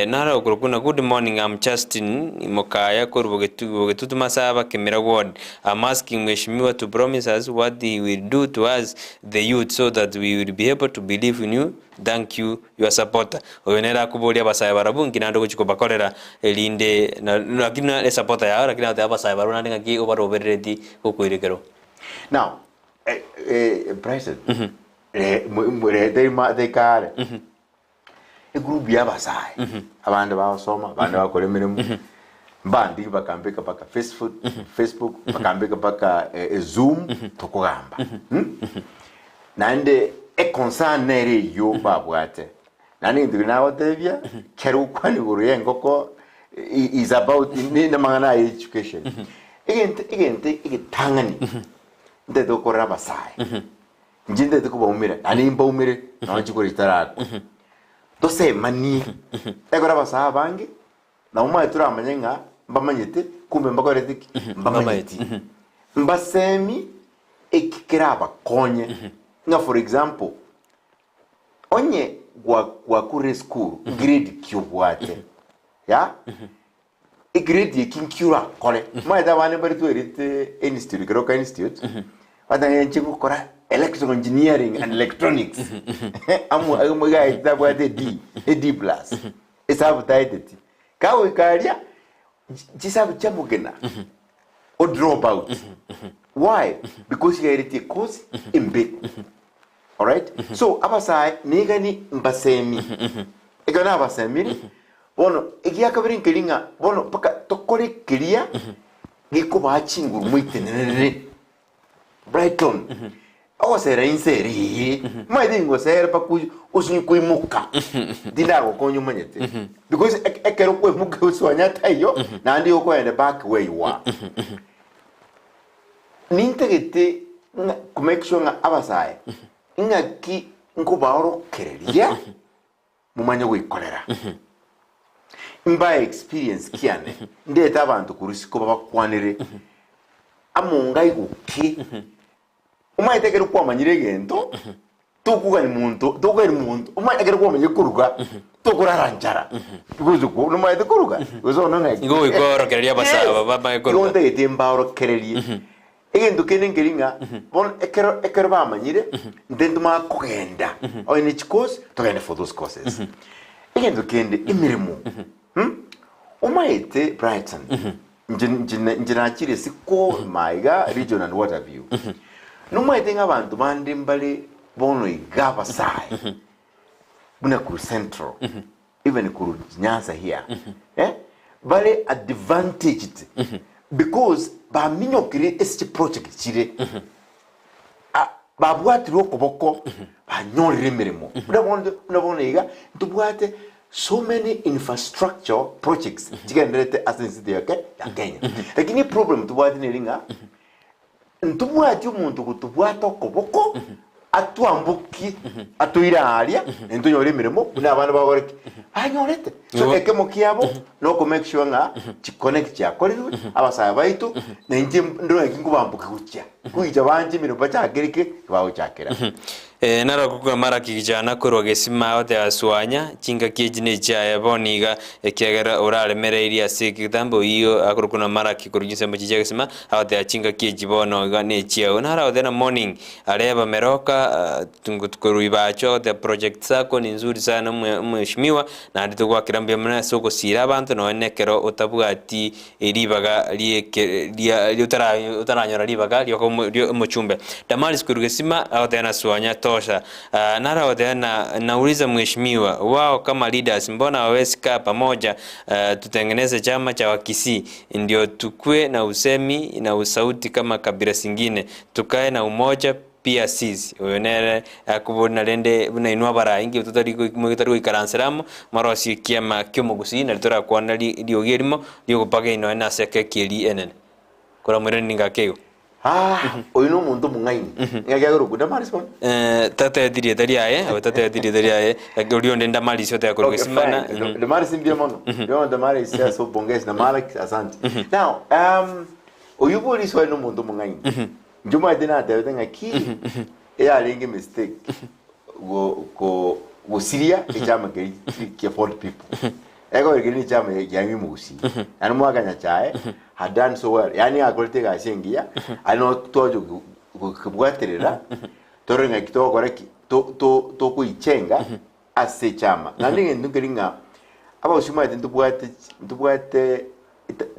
[SPEAKER 1] nara okurukuna. Good morning, I'm Justin Mokaya kuru Ogeto Masaba Kemera ward. I'm asking Mheshimiwa to promise us what he will do to us the youth so that we will be able to believe in you. Thank you, your supporter. Oyenera kubolia basaya barabungi nando kuchiko bakorera elinde na kina supporter ya lakini ate basaya baruna ndinga ki obaroberedi kukwirikero.
[SPEAKER 2] Now, President, they kare. E group ya basaya. Abandi basoma, abandi bakora imirimo. Bandi bakambika paka Facebook, bakambika paka Zoom tukugamba. Nande concernere yo babwate nani ndina watevya keru kwani guruye ngoko is about in mangana education igente igitangani ndedo koraba sai njinde de kubumira ani mbumire no chikuri tarako dose mani ekoraba sa bangi na umwe turamanyenga mbamanyete kumbe mbakoreti mbamanyeti mbasemi ekikiraba konye nga for example onye gwa kure school grade kyobwate ya e grade yekinkura kole maida bane bari to erite institute groka institute wada yenche gukora electrical engineering and electronics amu ga itabwate D plus isabu taiteti kawe karia jisabu chamugena o drop out. Why? Because you erite course imbe. All right? So abasai nigani mbasemi. Egana abasemi. Bono egia kabirin kelinga bono paka tokore kelia giko bachinguru muitenene. Brighton. Awa sera inseri. Maidingo sera paku usunyi kuimuka. Dinago konyu manyete. Because ekero kuimuka uswanya tayo na ndi oko in the back where you are. Nintegete ku make sure nga abasai nga ki nkubaro kereria mumanya wikolera mba experience kiane ndeta abantu kurusiko babakwanire amungai uki umaitegere kwa manyire gento tukugani muntu umaitegere kwa manyire kuruga tukuraranjara kuzuko numaite kuruga uzo nanga
[SPEAKER 1] ngo ikoro kereria basaba baba kuruga
[SPEAKER 2] ngo ndete mbaro kereria egento kenengelinga bon ekero bamanyire ndenduma kugenda oine chikos tugende for those courses egento kende imirimo umaite Brighton njina chire siko maiga region and what have you numaite ngabantu bandi mbale bono igaba sai buna ku central even ku Nyanza here bale advantaged because ba minyokire esti project chire ba bwati rokoboko ba nyorire mirimo unabona iga tubwate so many infrastructure projects tigenderete asensi yake ya Kenya lakini problem tubwate nilinga ntubwate umuntu kutubwata okoboko atuambuki atuiralia ntunyorire mirimo n'abana bagoreke anyorete so ekemo kiabo no ko make sure nga connect ya korirwe abasaya baitu nenje ndo ekingubambuka kucha kuija banje mirimo bachagerike bawo chakera
[SPEAKER 1] nara kukuna mara kikijana kurogesima ote aswanya chinga kijine cha boniga ekiagera orale mere asikitambo iyo akurukuna mara kikurujise mchijegesima ote chinga kijibono gane chia nara ote na morning areba meroka tungutukuruibacho the project sako ni nzuri sana mheshimiwa na nditugwa kirambia mna soko sira abantu no nekero otabwati iribaga lie utaranyora ribaga lyoko muchumbe damali kurugesima ote na swanya tosha. Nara wadena nauliza mheshimiwa wao kama leaders mbona hawezi kaa pamoja tutengeneze chama cha Wakisii ndio tukue na usemi na usauti kama kabila zingine tukae na umoja pia sisi oyonere akubona lende buna inwa bara ingi tutari ikaranseramu marosi kiama kyomugusi na tora kwana liogerimo liogopage ino na seke keli enen kora mureni ngakego
[SPEAKER 2] oyu no muntu mungaini ngagero kuda marisman
[SPEAKER 1] tata dirie dariaye o tata dirie dariaye uri onde nda mali sote akoro kesimana
[SPEAKER 2] de maris ndio mono yo de maris so bonges na malak asante now oyu bori so no muntu mungaini njuma dina de tenga ki alingi mistake go siria e chama ke for people ego igini chama yangi musi anu mwaganya chae had done so well yani akolte ga sengia ano tojo kubwaterera torenga kitoko koreki to kuichenga ase chama nani ndungeringa aba ushima ndubwate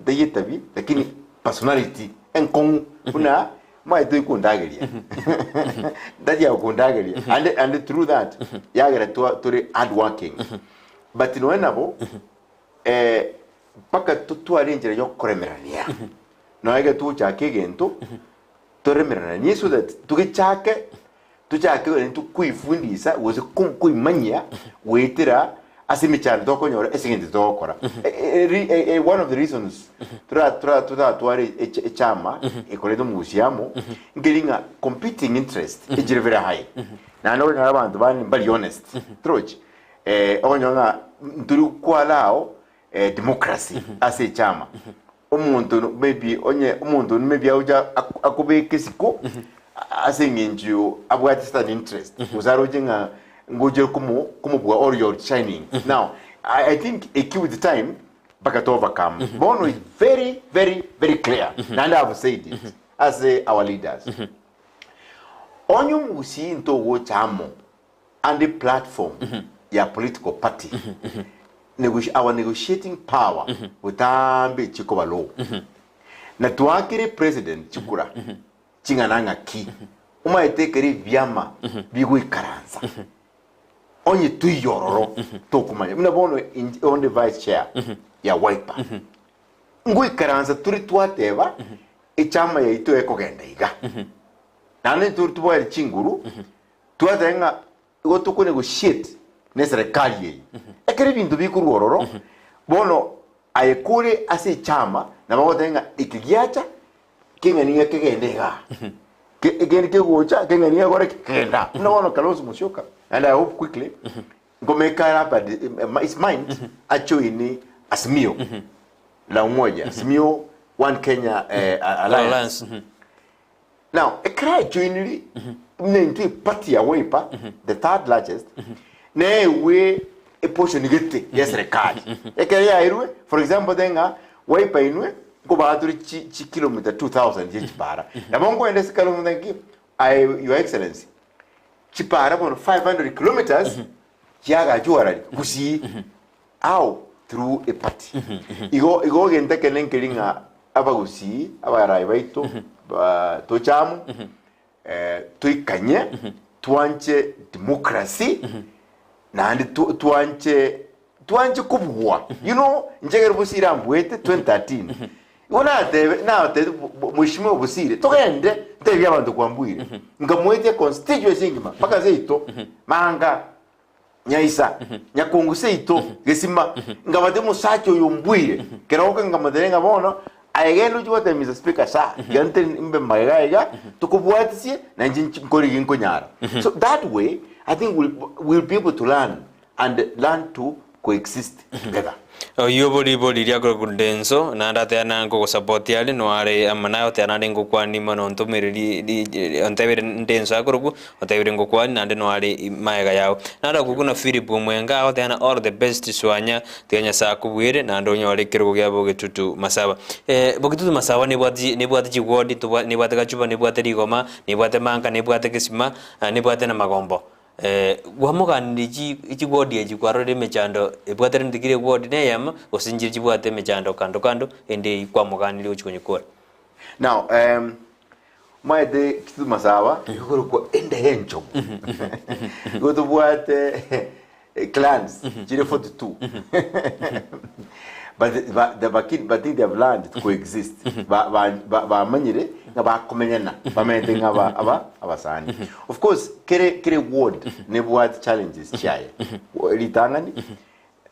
[SPEAKER 2] dayetabi lakini personality enkong kuna mai to ikundageria that ya kundageria and through that yagera to hard working but no enabo paka tu arrange yo koremerania no ege tu chake gento to remerania so that tu chake tu kuifundisa wose kuimanya wetira asimichana to konyora esigende to kora one of the reasons tuari chama ekoledo museum ngelinga competing interest is very high na no na abantu bali honest truth onyonga nduru kwalao democracy ase chama umuntu maybe auja akubeke siko ase nginju abwati stand interest uzarojenga ngoje kumubwa all your shining now I think a key with the time back to overcome Bono is very very very clear and I have said it as our leaders onyum usi into wo chamo and the platform ya political party our negotiating power utambe chikoba law na tuakire president chikura chingananga ki umaetekeri vyama bigui karanza onye tu yororo tokumanya mna bono on the vice chair ya wiper ngui karanza turi twateba echama ya ito ekogenda iga nane turi tubwa chinguru twatenga gotuko negotiate ne serikali ye ekere bintu bikuru ororo bono ayekure ase chama na bagotenga ikigiacha kengania kegendega ke gocha kengania gore kenda no bono Kalonzo Musyoka and I hope quickly go make up his mind actually Azimio la umoja Azimio One Kenya Alliance now a cry jointly into party ya Wiper the third largest ne we a portion get yes record ekaya irwe for example denga Wiper inwe go baaduri chi kilometer 2000 je chipara na bongo ende sikalo mundangi your excellency chipara for 500 kilometers kiaga juarali kusi au through a party igo genta kelenkelinga abagusi abarai baito to chamu tuikanye tuanche democracy na andi tuanche kubwa you know njegero busira mbwete 2013 Una tebe na te mushimo busire togende tebi abantu kwambwire ngamwete constituency ngima paka zeito manga nyaisa nyakungu seito gesima ngabate musacho yombwire keroko ngamaderenga bono ayegendo jwate Mr. Speaker sa yante imbe magaiga tukubwatisi na njinchi nkori ginkonyara so that way I think we'll be able to learn to coexist together.
[SPEAKER 1] Boli riakro kundenso na ndate anango support yale no are amanayo te anango kwani mono ntomiri ontebere ndenso akoroku ontebere ngokwani nande no are maega yao nanda kukuna Philip Mwenga aho te ana all the best swanya tenya sa kubwire na ndo nyore kiroko gya Ogeto Masaba Ogeto Masaba ne bwati chigodi to ne bwati gachuba ne bwati rigoma ne bwati manka ne bwati kisima ne bwati na magombo wamuganiriji ikigodi ejikwaro mechando ebwatere ndikire godi neyama osinjiri jibwate mechando kando ende kwa muganiri uchikonyekora
[SPEAKER 2] now maede Kitutu Masaba yoro ko ende hencho goto bwate clans jire 42 but they have learned to coexist ba manyire ba komenyana ba metenga abasani of course kere word ne bwat challenges chaye litangani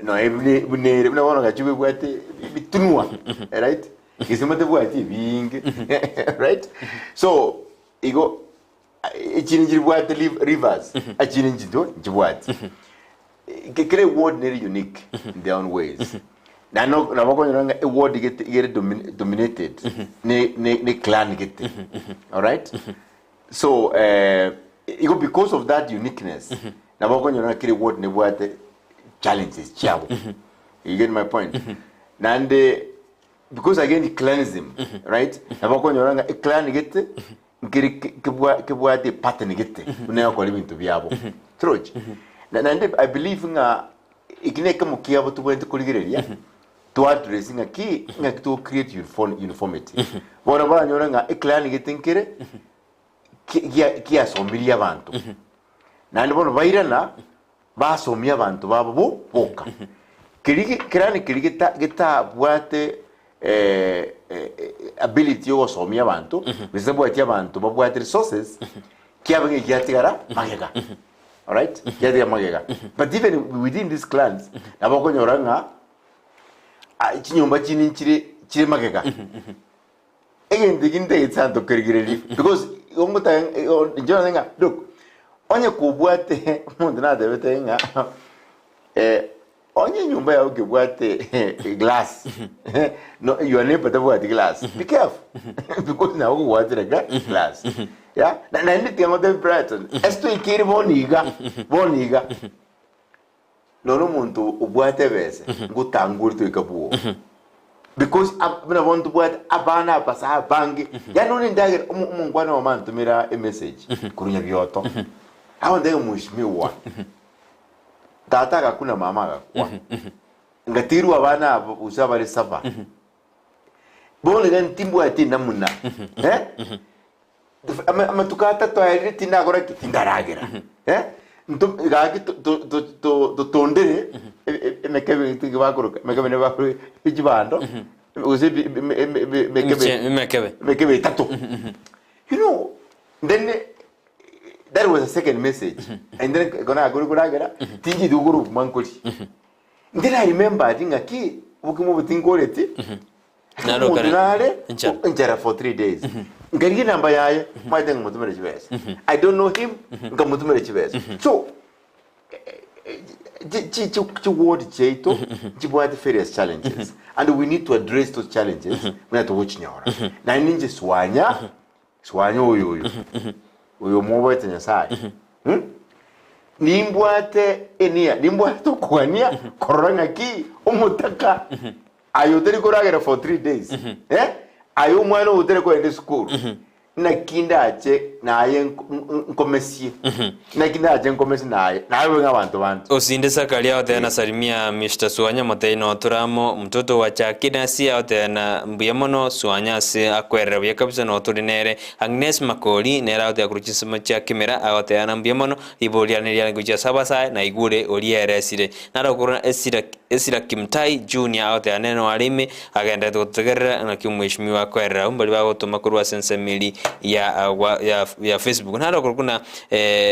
[SPEAKER 2] no every ne wono gachiwe bwate bitunwa right Kisima te bwati bingi. Right? So, igo ichini jibwati rivers. Achini jido jibwati. Kile word very unique in their own ways. Na bako nyonga a word get dominated. Ne clan get. All right? So, because of that uniqueness, na bako nyonga kile word ne bwati challenges chabo. You get my point? And because again it cleanses him, right? Na bako nyonga a clan get kibwati pattern get. Unayo kwa living to biabo. True. I believe nga ikineka mukiabo to went kuligereria to address nga ki nga to create uniformity. Bona ba nyora nga clan getinkere ki asombiria abantu. Na ndibona bairana ba somia abantu babo boka. Kirani geta bwate ability yo somia abantu, bisabu ati abantu babwate resources ki abange kiatigara magega. All right? But even within these clans, nabako nyoranga chinyomba chini chire magega. Again, diginte itsanto kirigireli because omuta njona look, onye kubwate muntu na debete nga onye nyumba ya ukibwate glass. No, your neighbor tabwate glass. Be careful. Because na ukubwate glass. Yeah, na ndi tema de Brighton. Esto ikiri boniga. Nono muntu ubwate bese ngutanguri to ikabuo. Because abana want bwate abana pasa bangi. Ya noni ndage umungwana wa man tumira a message kurunya byoto. Aho ndege mushimiwa. Tata kakuna mama kakwa. Ngatiru abana usabari saba. Bone gan timbu ati namuna. Ama tukata to ayri tinda agora kitindaragira. Gaki to tondere mekebe tigibakuru mekebe ne bakuru ijibando. Uze mekebe tato. You know, then that was a second message. And then gonna gura tiji duguru mankuri. Then I remember I think aki ukimu butingoreti. Naro kare. Njara for 3 days. Ngari namba yaye maitenga mutumere chibese. I don't know him ngamutumere chibese. So word cheito chibwate various challenges and we need to address those challenges. We have to watch nyora. Na ninje swanya uyo mwobote nyasai. Nimbwate enia, nimbwate kwania korona ki umutaka ayoteri koragera for 3 days. Ayo mwana utere ko ende school. Na kinda ache na aye nkomesi. Na kinda ache nkomesi na aye. Na ayo ngabantu bantu.
[SPEAKER 1] Osinde sakalia otena salimia Mr. Swanya Moteino turamo mtoto wa chakina si otena mbuyemono Swanya se akwera bya kabisa no turinere Agnes Makoli nera ote akuruchisima cha kamera otena mbuyemono ibolianeria nguja sabasa na igure oliere sire. Nara kuruna esira Kimtai Junior otena no alime agenda tutegera na kimweshimiwa kwera umbali ba gutuma kurwa sensemili ya Facebook naro kurukuna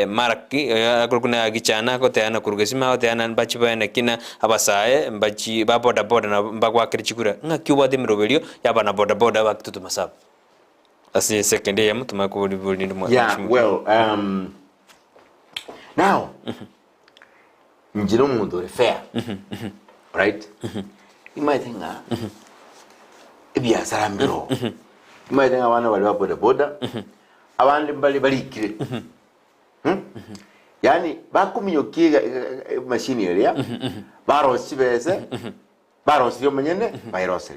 [SPEAKER 1] maraki kurukuna gichana ko tayana kurugesima ko tayana bachi bana kina abasae bachi ba boda na bagwa kirchikura ngakiwa de mrovelio ya bana boda ba Kitutu Masaba asi second day mutuma ko boli ndo
[SPEAKER 2] yeah well now njiro mundo refair right you might think ibya sarambiro Imagine abana bali baboda boda abandi bali kire yani bakuminyokiga machine area barosi bese barosi yo menyene barosi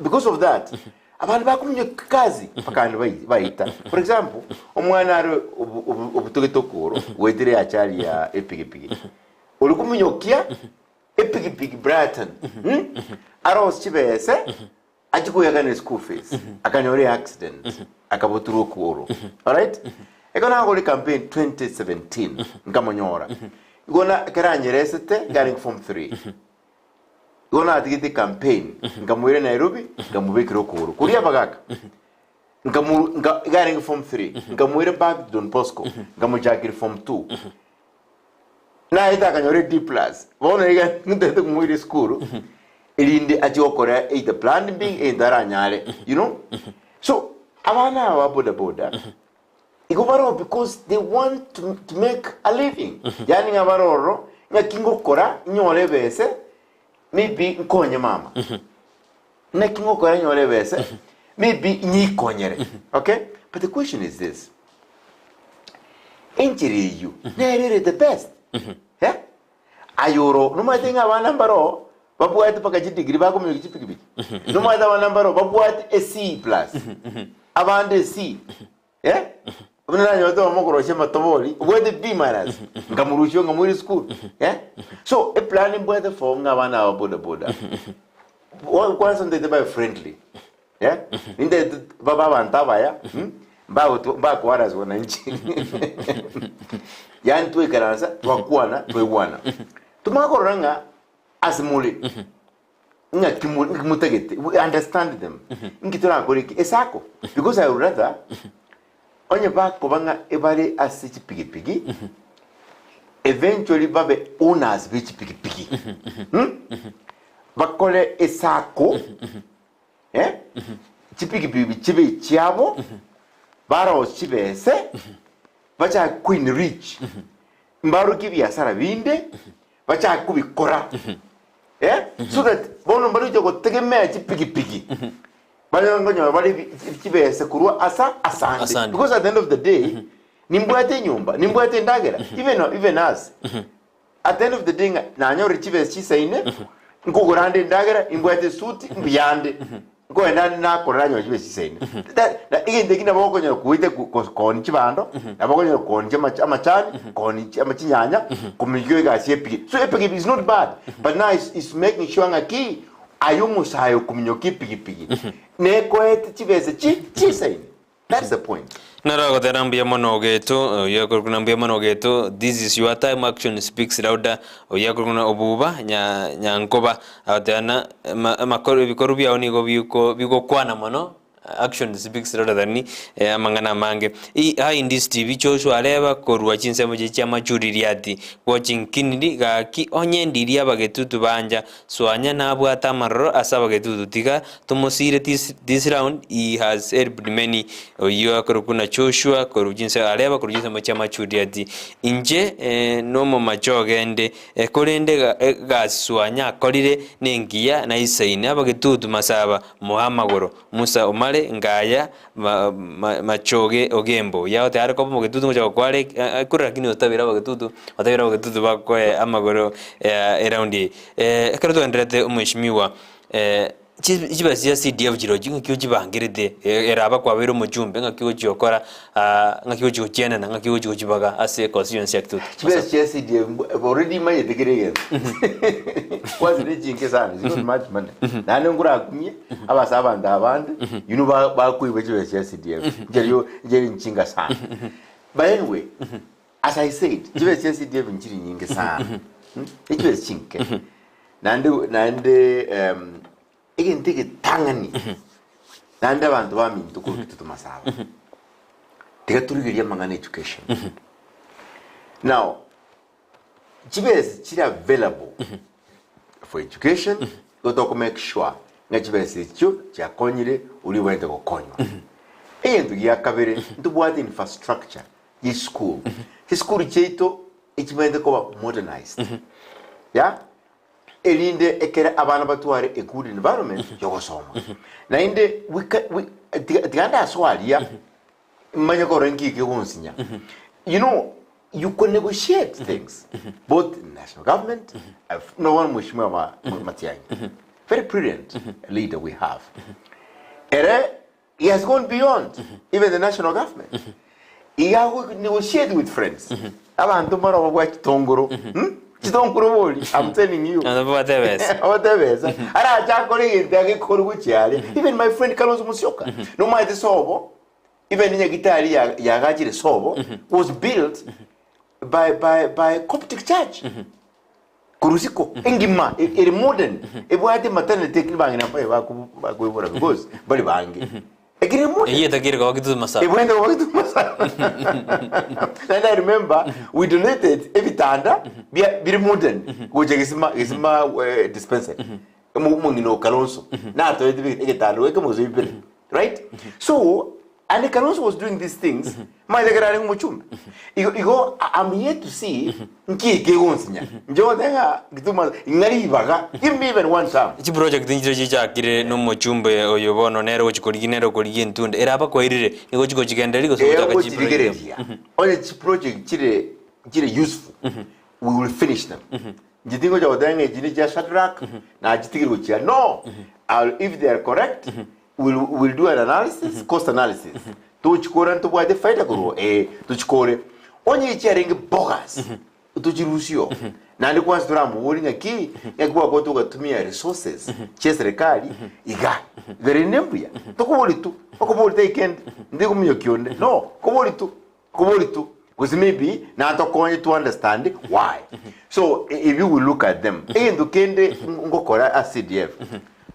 [SPEAKER 2] because of that abandi bakuminyoka kazi pakandi bayita for example omwana ari ubutoketokoro wedire achali ya epigipigi ulikuminyokia epigipigi Brighton arosi bese Ajiku yagane school fees. Akanyore accident. Akabuturu kuoro. Alright? Ekona ngoli campaign 2017. Nkamonyora. Igona karanyereste getting form 3. Igona atigiti campaign. Nkamwire Nairobi. Nkamubekiro kuoro. Kuria bagaka. Getting form 3. Nkamwire back Don Bosco. Nkamujakiri form 2. Na ita akanyore D+. Bona iga nteto kumwire school. Elinde ajokora the plan being in daranyare, you know. So abana wa boda igobaro because they want to make a living. Yani ngabaroro ngakingo kora nyole bese maybe nkonye mama. Ngakingo kora nyole bese maybe nyi konyere. Okay? But the question is this. Injury you. Nere the best. Yeah? Ayoro no matinga abana mbaro babuati pakaji degree bako mu gipigipigi. No matter abana mbaro babuati a C+. Abande C. Yeah? Unana nyoto mokoro shema toboli, where B minus. Ngamurusho ngamuri school. Yeah? So a planning boy for ngabana boda. One question they be friendly. Yeah? Inde baba bantaba ya. Ba kwaras wananchi. Yani tuwe karanza, tuwakuana, tuwewana. Tumakoranga asimuli. Nga kimutagete. We understand them. Nkitura koriki esako. Because I would rather onye back pobanga ebale asichi pigi. Eventually babe owners bichi pigi. Bakole esako. Eh? Chipigi chibe chiabo. Baro chibese. Bacha queen rich. Mbaru kibi asara vinde. Bacha kubi kora. Yeah? So that bono mbaru jogo tegemea chipigi. Because at the end of the day, nimbuate nyumba, nimbuate ndagera, even us. At the end of the day, na nyo richive chisaine, nkugurande ndagera, imbuate suti, mbiyande. Go endani na koranyo richive chisaine. That again tekina bako nyo kuite koni chibando, abako nyo koni amachani, koni amachinyanya, kumijwe ga siepigi. So epigi is not bad, but now it's making sure ngaki ayumusayo kuminyoki pigi. Neko eti chibese chisaini. That's the point.
[SPEAKER 1] Narago terambia monogeto, yakurkunambia monogeto. This is your time. Action speaks louder. Yakurkuna obuba nyankoba atana makoro bikorubia onigo biko kwana mono. Action speaks louder than mangana mange. In this TV chocho areba korwa chinsemo chama chuririati watching kinidi ga ki onyendiria bagetutu banja Swanya na abwata marro asaba getutu tiga tomosire this round he has helped many yo korukuna choshua korujinse areba korujinse chama chuririati inje nomo machogende korende ga Swanya korire nengia na isaine abagetutu masaba muhamagoro musa umale ngaya machoge ogembo yao tayari kwa Mugetutu mcha kwale kura kini otabira Mugetutu bakwe amagoro around karuto ndrete umeshimiwa chibasi ya CDF jiroji ngakyo jibangirite eraba kwa bero mujumbe ngakyo jokora ngakyo jochena na ngakyo jojibaga ase constituency Kitutu
[SPEAKER 2] chibasi ya CDF already maye degere was reaching sana it's not much money nane ngura kunye abasaba ndabande you know ba kuiba chibasi ya CDF jeri nchinga sana but anyway as I said chibasi ya CDF nchiri nyingi sana chibasi chinke nande again take tangani nande abantu bamintu ko Kitutu Masaba tika turigiria mangana education now chibes chira available for education go to make sure nga chibes chicho cha konyire uli wende ko konywa endu ya kabere ndubwate infrastructure yi school cheito ichimende ko modernized yeah elinde ekere abana batware a good environment yogosoma na inde we tiganda swalia manya ko renki ke wonsinya you know you can negotiate things both national government no one mushima matiangi very brilliant leader we have he has gone beyond even the national government he has negotiated with friends abantu mara wa kitongoro I'm telling you. Even my friend Kalonzo Musyoka, no matter sobo, even in a guitar ya sobo was built by Coptic church. Kurusiko, engima, a modern, a white maternity bang because bali bangi.
[SPEAKER 1] He to go to Masaba.
[SPEAKER 2] He went over to Masaba. And I remember we donated every tanda be modern, which is my dispenser. mungino Kalonzo na to eketalo ekemozibire, right? So and Kalonzo was doing these things my legarang muchumbe igo I'm here to see nki kegonsinya njo denga gituma ngari baga give me even one time
[SPEAKER 1] chi project njiro chichakire no muchumbe oyo bono nero chikoriginero korigi ntunde eraba koirire igo chiko chigenderi go sota ka chi project
[SPEAKER 2] onye chi project chire useful we will finish them jitingo jo denga jini ja Shadrack na jitigiro chia no if they are correct we'll do an analysis, cost analysis. To chikora to buy the fight agro to chikore. Onye icharing bogas to chirusio. Na ndi kwa stura muringa ki ngwa go to gatumia resources. Chese rekali iga. Very nembia. To kuboli tu. Okuboli take ndi kumyo kionde. No, kuboli tu. Because maybe na to konye to understand why. So if you will look at them, endo kende ngokora as CDF.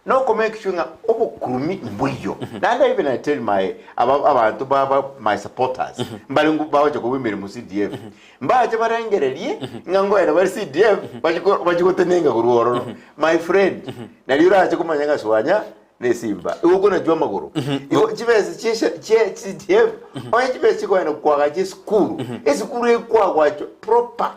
[SPEAKER 2] No make sure obo kurumi mbuyo. Nanda even I tell my about my supporters. Mbalungu bawo ko wimere mu CDF. Mbaje barengererie ngango era bari CDF bajiko tenenga kuruoro. My friend, na lira aje kumanyanga Swanya ne Simba. Uko na jwa magoro. Iko chibese CDF. Oye chibese ko eno kwa gaje school. School ekwa proper.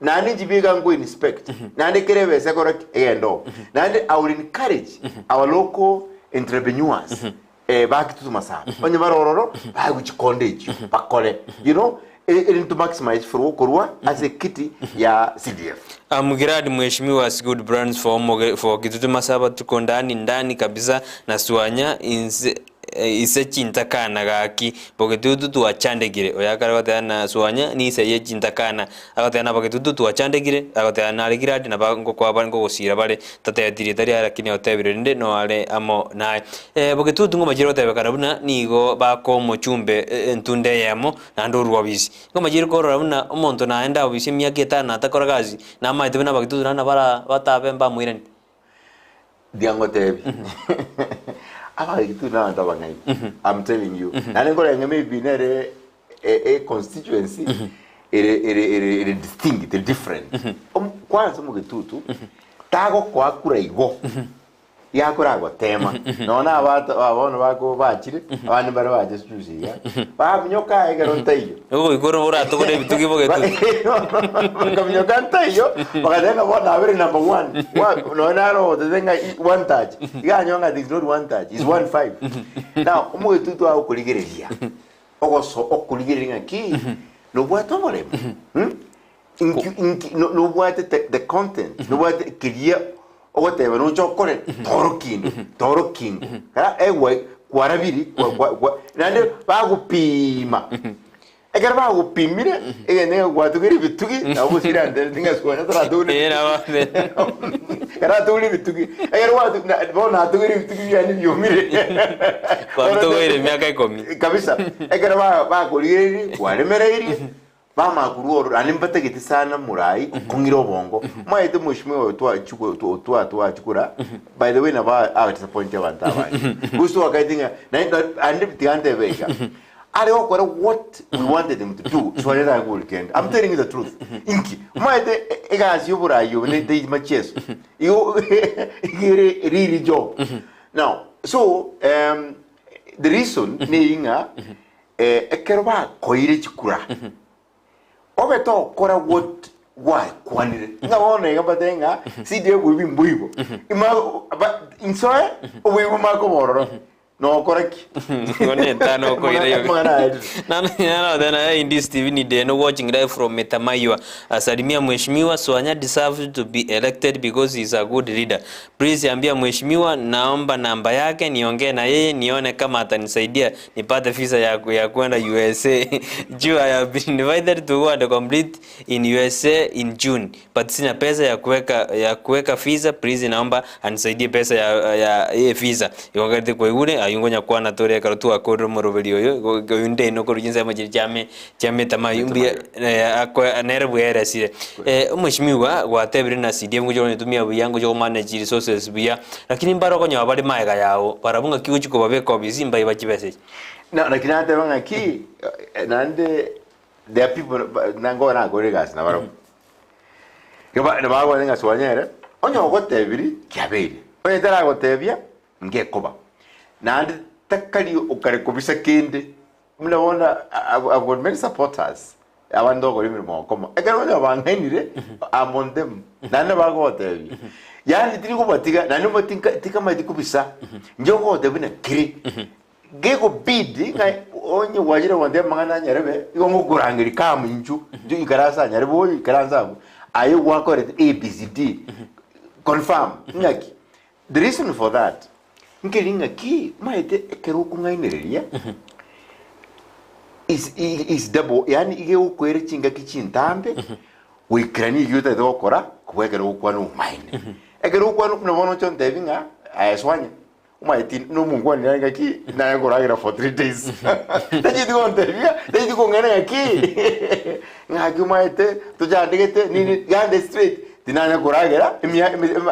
[SPEAKER 2] Nani jibiga ngo inspect. Nani kerebe se correct endo. Nani I will encourage our local entrepreneurs back to Masaba. Onye barororo ba guchikondeji bakole. You know, to maximize for wokorwa as a kitty ya CDF.
[SPEAKER 1] Mugiradi mheshimiwa good brands for Kitutu Masaba tuko ndani kabisa na Swanya ise chintakana gaki Kitutu tuachandegire oyakara batana Swanya ni ise ye chintakana agatana Kitutu tuachandegire agatana aligiradi na bango kwa bango gosira bale tatayatiri tari arakini otebirende no ale amo nae Kitutu ngoma jiro tabekarabuna nigo bako mochumbe entunde yamo na ndoru wabisi ngoma jiro korabuna omonto naenda obisi myaka 5 atakora gazi na maite bana Kitutu na bara batabemba muirani
[SPEAKER 2] diangotebi I'm telling you. And then maybe a constituency distinct, different. Kwanza Kitutu tago kwa kuraigo. Ya kuragwa tema. Nona abana bako bachire, abana bara baje suzi ya. Ba mnyoka igaronta iyo.
[SPEAKER 1] Igoro bora tokore bitugi Kitutu.
[SPEAKER 2] Kamnyoka ntayo, bakadenga bona abere number 1. Nona ro denga one touch. Ya nyonga is not one touch, is 1.5. Now, Kitutu au kuligereria. Ogoso okuligerenga ki. No bwato more. No bwato the content. No bwato kiria whatever no chokore toro king kara ewe kwarabiri nande bagupima egera bagupimire egene gwatugiri bitugi nabo sirande ndinga Swanya taraduli era kara tuli bitugi egera watu bona tugiri bitugi yani yomire
[SPEAKER 1] kwanto were myaka 10
[SPEAKER 2] kabisa egera baguriri kwaremereri Bama kuruoro animpata giti sana murai kungiro bongo maite mushimwe twa chukura by the way na ba disappoint abantaba gusto akaitinga and tiante veka are okora what we wanted them to do so I weekend I'm telling you the truth inki maite egas yubura yo ne de macheso you really job now so the reason ninga ekerba koire chukura Ogeto kora what why kwanire ngabone ngabatenga CDF will be mbuibo insoe obuibo mako bororo no koraki
[SPEAKER 1] ngone tano ko ire yo no then in this TV ni de no watching live from Metamayiwa asalimia mheshimiwa Swanya deserves to be elected because he is a good leader. Please ambia mheshimiwa naomba namba yake niongee na yeye nione kama atanisaidia nipate visa ya kwenda USA. Juu I have been invited to go and complete in USA in June but sina pesa ya kuweka visa. Please naomba anisaidie pesa ya visa wakati kwa yule ayungonya kwa na tore karutu akodo morobeli oyo yunde no ko rujinza majiri chame tamayumbi akwa nerbu era sire mheshimiwa watebire na CDM ngo nitumia buyango jo manage resources buya lakini mbaro konya bali maega yao barabunga kiuchi ko babeko bizimba ibakibese
[SPEAKER 2] na lakini ate banga ki nande there are people nango na goregas na baro kaba na bago nga Swanya era onyo gotebiri kyabere oye tara gotebia ngekoba nandi takali ukare kubisa kinde mnaona I've got many supporters abando go limwe mokoma ekero bangainire among them nane bagotebia yani tiri kubatiga nane motinka tikama dikubisa njogo debina kiri gego bidi ngai onye wajira wande mangana nyarebe igongo kurangiri kamunju nju ikarasa nyarebo ikaranza ayo wakore ABCD confirm ngaki the reason for that ngelinga ki maite ekero kungainereria is double yani ige ukwere chinga kichintambe wikrani yuta dokora kwegero ukwano mine ekero ukwano mnabono chonte binga ayaswanya umaiti no mungwani nanga ki na ngoragira for 3 days taji digonteria taji kongana ngaki ngaki umaite tujandegete nini gande street dinanya ngoragira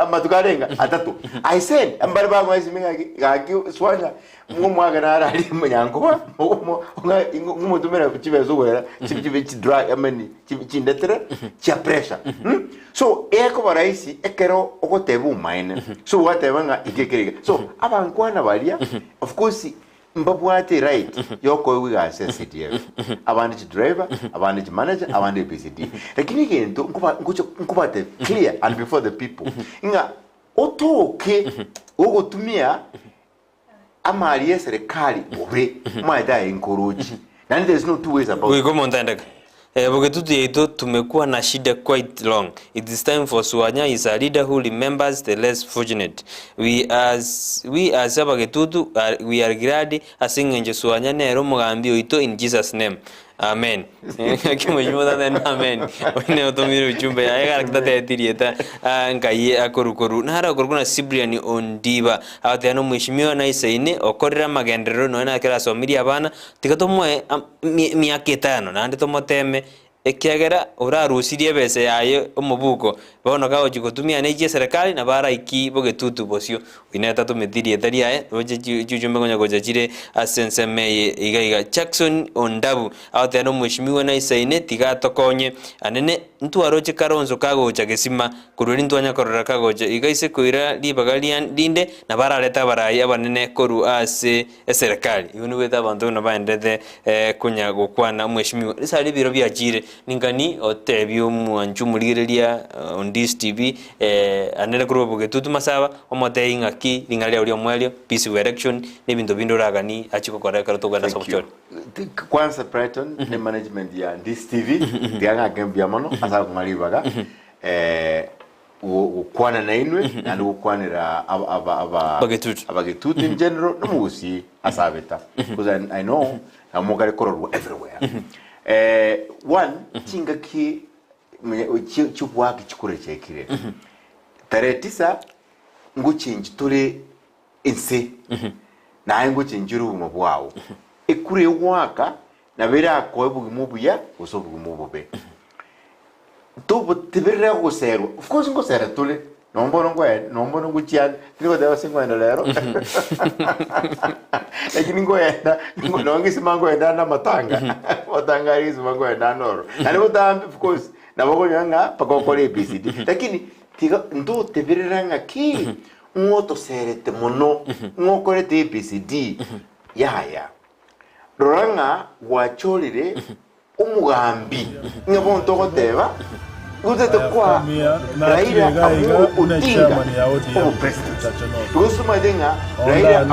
[SPEAKER 2] amatukarenga atatu I said ambari ba mwezi ngaki swanya mwagana ari munyango ngumutumira kuchibezo wera chibibe chidry amani chindetere cha pressure so eko baraisi ekero okotebu mine so whatever ikekeriga so abankwana balia of course mbabwate right yoko wiga access CDF abandi driver abandi manager abandi PCD lakini kento nkubate clear and before the people inga otoke ogotumia amali serikali obre maida encourage and there's no two ways about
[SPEAKER 1] we go montandaka Ogeto yetu tumekuwa na shida quite long. It is time for Swanya is a leader who remembers the less fortunate. We as Ogeto we are glad asingenje Swanya nero mugambi oito in Jesus name. Amen. Kimujumuda then amen. Wene otomiru chumbe ya karakta tirieta ngai akorukoru. Nahara korukuna Sibrian ondiba. Awate ano mwishimiwa na isaine okorera magendero no na kera somiri abana tikatomwe miaketano na ande tomoteme ekiagera urarusirie bese yayo omubuko bono ka ojikotumia neje serikali na bara iki Ogeto bosio ineta tumetirie taria oje jujumbe ngonya gojachire asenseme iga Jackson ondabu awate no mwishimiwa na isaine tigatokonye anene ntuaroche karonzo kagocha gesima kururi ntwanya korora kagocha igaise kuira libagalian dinde na bara leta baraya abanene koru ase serikali ibuni weta bantu na bandete kunya gukwana mwishimiwa risali biro byajire ningani otebyo mwanju murigereria on this TV anele kuri Ogeto Masaba omote ingaki lingalia uri omwelio peace election nebintu bindoragani achiko koreka tugana sochoro
[SPEAKER 2] kwanza Brighton ne management ya this TV dianga gambia mono asa kumalibaga ukwana na inwe na ukwanira Ogeto in general no musi asabeta because I know amogare kororo everywhere one chingaki chubwaki chikure chekire taretisa nguchinji turi inse na nguchinjiru mu bwawo ekure waka na bera ko bugimubuya usobugumubube to tibere go sero of course ngo sero tule nombono nguchian niko dawa singwenda lero lakini ngoenda nongi simango enda na matanga is mango enda noro and of course na bogo nyanga pakokole ABCD lakini tiga ndo tebereranga ki ngoto serete mono ngokorete ABCD ya roranga wacholire umugambi ngabo ntoko teba uzete kwa Raila Odinga Kusuma denga Raila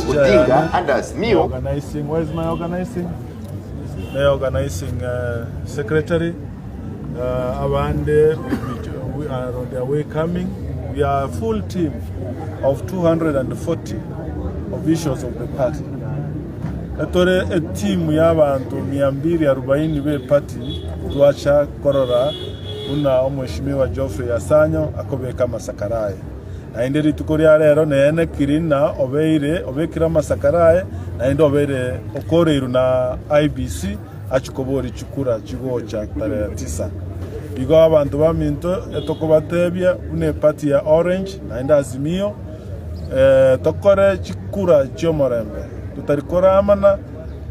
[SPEAKER 2] Odinga and as me
[SPEAKER 3] organizing. Where's my organizing? My organizing secretary Awande, we are on their way coming. We are a full team of 240 officials of the party. Etore a team y'abantu 240 be party tuacha korora una omweshimiwa Geoffrey Asanyo akobeka masakaraye na indiri tukoria rero nene kirina obekira masakaraye na indo obere okoreiru na IBC achikobori chukura chigo cha 9 igo abantu baminto etokobatebya une party ya Orange na inda Azimio tokore chikura chomorembe tutarikora amana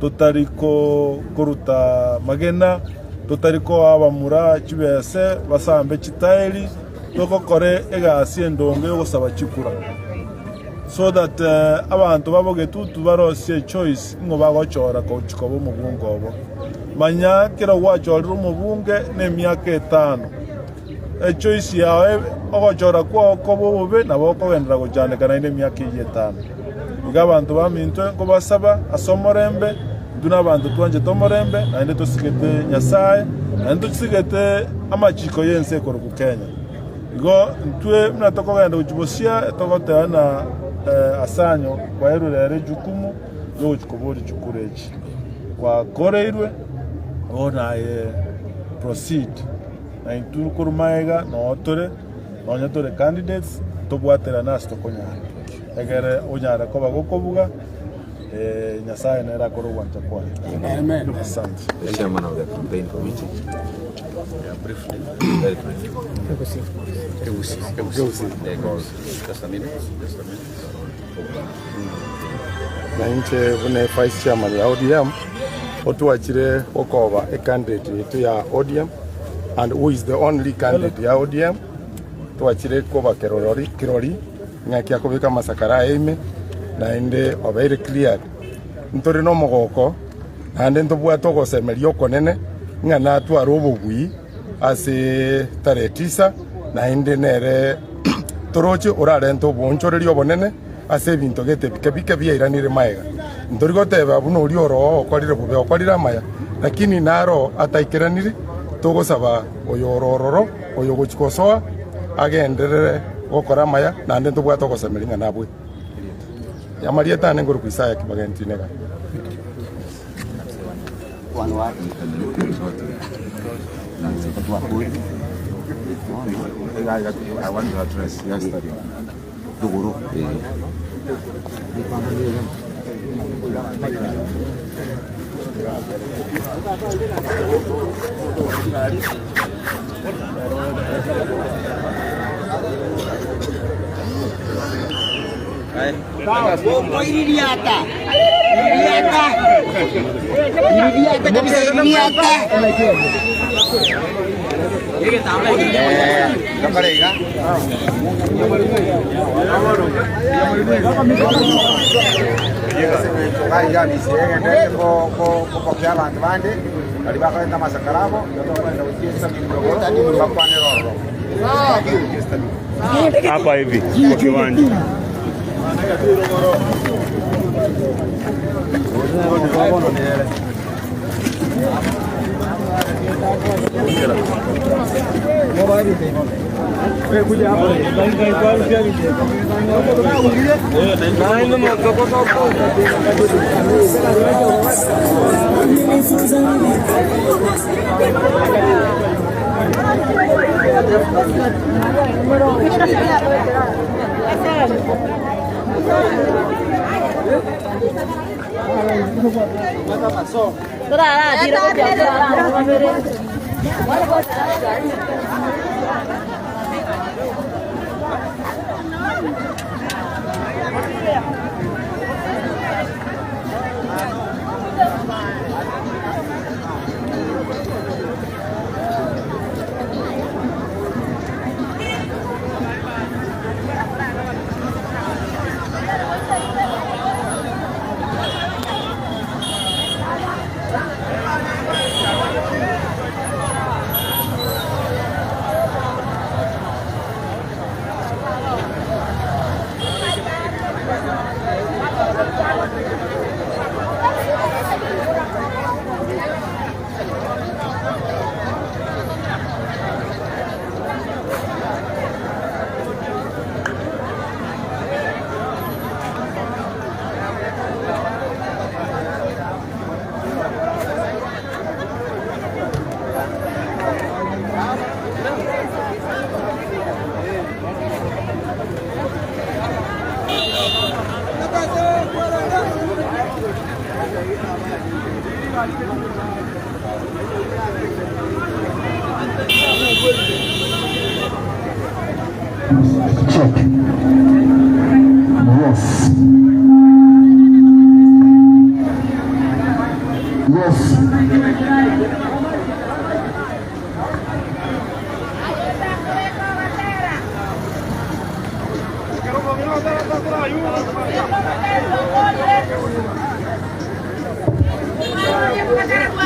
[SPEAKER 3] tutariko koruta magena tutariko abamura chibese basambe chitaili tokokore egasi endonge yo gusaba chikura so that abantu babo Kitutu barose choice ngo bagochora ko chikobo mubungo obo manya kira wachora mubunge ne myaka 5 choice yawe ogochora kwa kobobe nabo kogenda gojane kana ne myaka 5 abantu bamintwe ngo basaba asomorembe duna abantu twanje tomorembe na ende tosigete nyasaye na ende tosigete amachiko yense ko ku Kenya go ntwe mnatoko genda kujibosia togoteana asanyo kwa erurere jukumu yo chikobori chukurechi kwa koreirwe ona proceed na inturu kurumaega no otore onyatore candidates tobwatera nas tokonya egere onyara ko bagokobuga nyasaye na era koro wanta kwa amen. Asante.
[SPEAKER 4] The chairman of the campaign committee. Yeah, briefly, very briefly. Just a minute.
[SPEAKER 5] Na nche vune vice chairman ya ODM otuachire okova a candidate ya ODM and who is the only candidate ya ODM tuachire kova kirori ngakia kubika masakara ime na ende very clear ntori no mogoko ande ntobwa togosemerio konene ngana twarobugui ase taretisa na ende nere toroche orare nto bonchorerio bonene ase binto gete bike byayiranire maega ntori goteba buno uri oro okorire bube okorira maya lakini naro ataikiranire togosaba oyorororo oyogochikosoa agenderere gokora maya na ande ntobwa togosemeria ngana bwe Yamarieta nengoro kuisaya kibagenti nega.
[SPEAKER 4] I want to address yesterday.
[SPEAKER 6] Hapa hivi kwa kiwanja.
[SPEAKER 7] Check. Yes. Yes.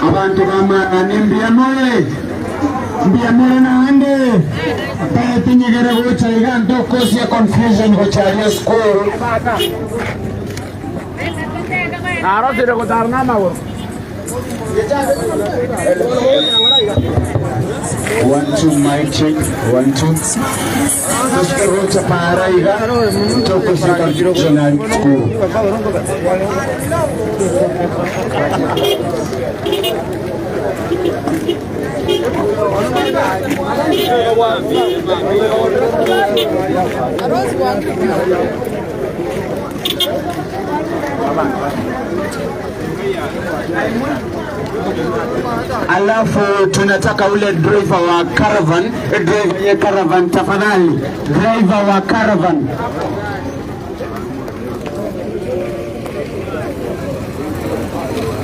[SPEAKER 7] Abantu kama nimbiamole na ande para tinyegera gocha iganto kosia confusion gocha school aro tiro ko darna ma go 1 2 mic check 1 2 kosia gocha para iga to kosia confusion school Alafu tunataka ule driver wa caravan, driver ya caravan tafadhali, driver wa caravan.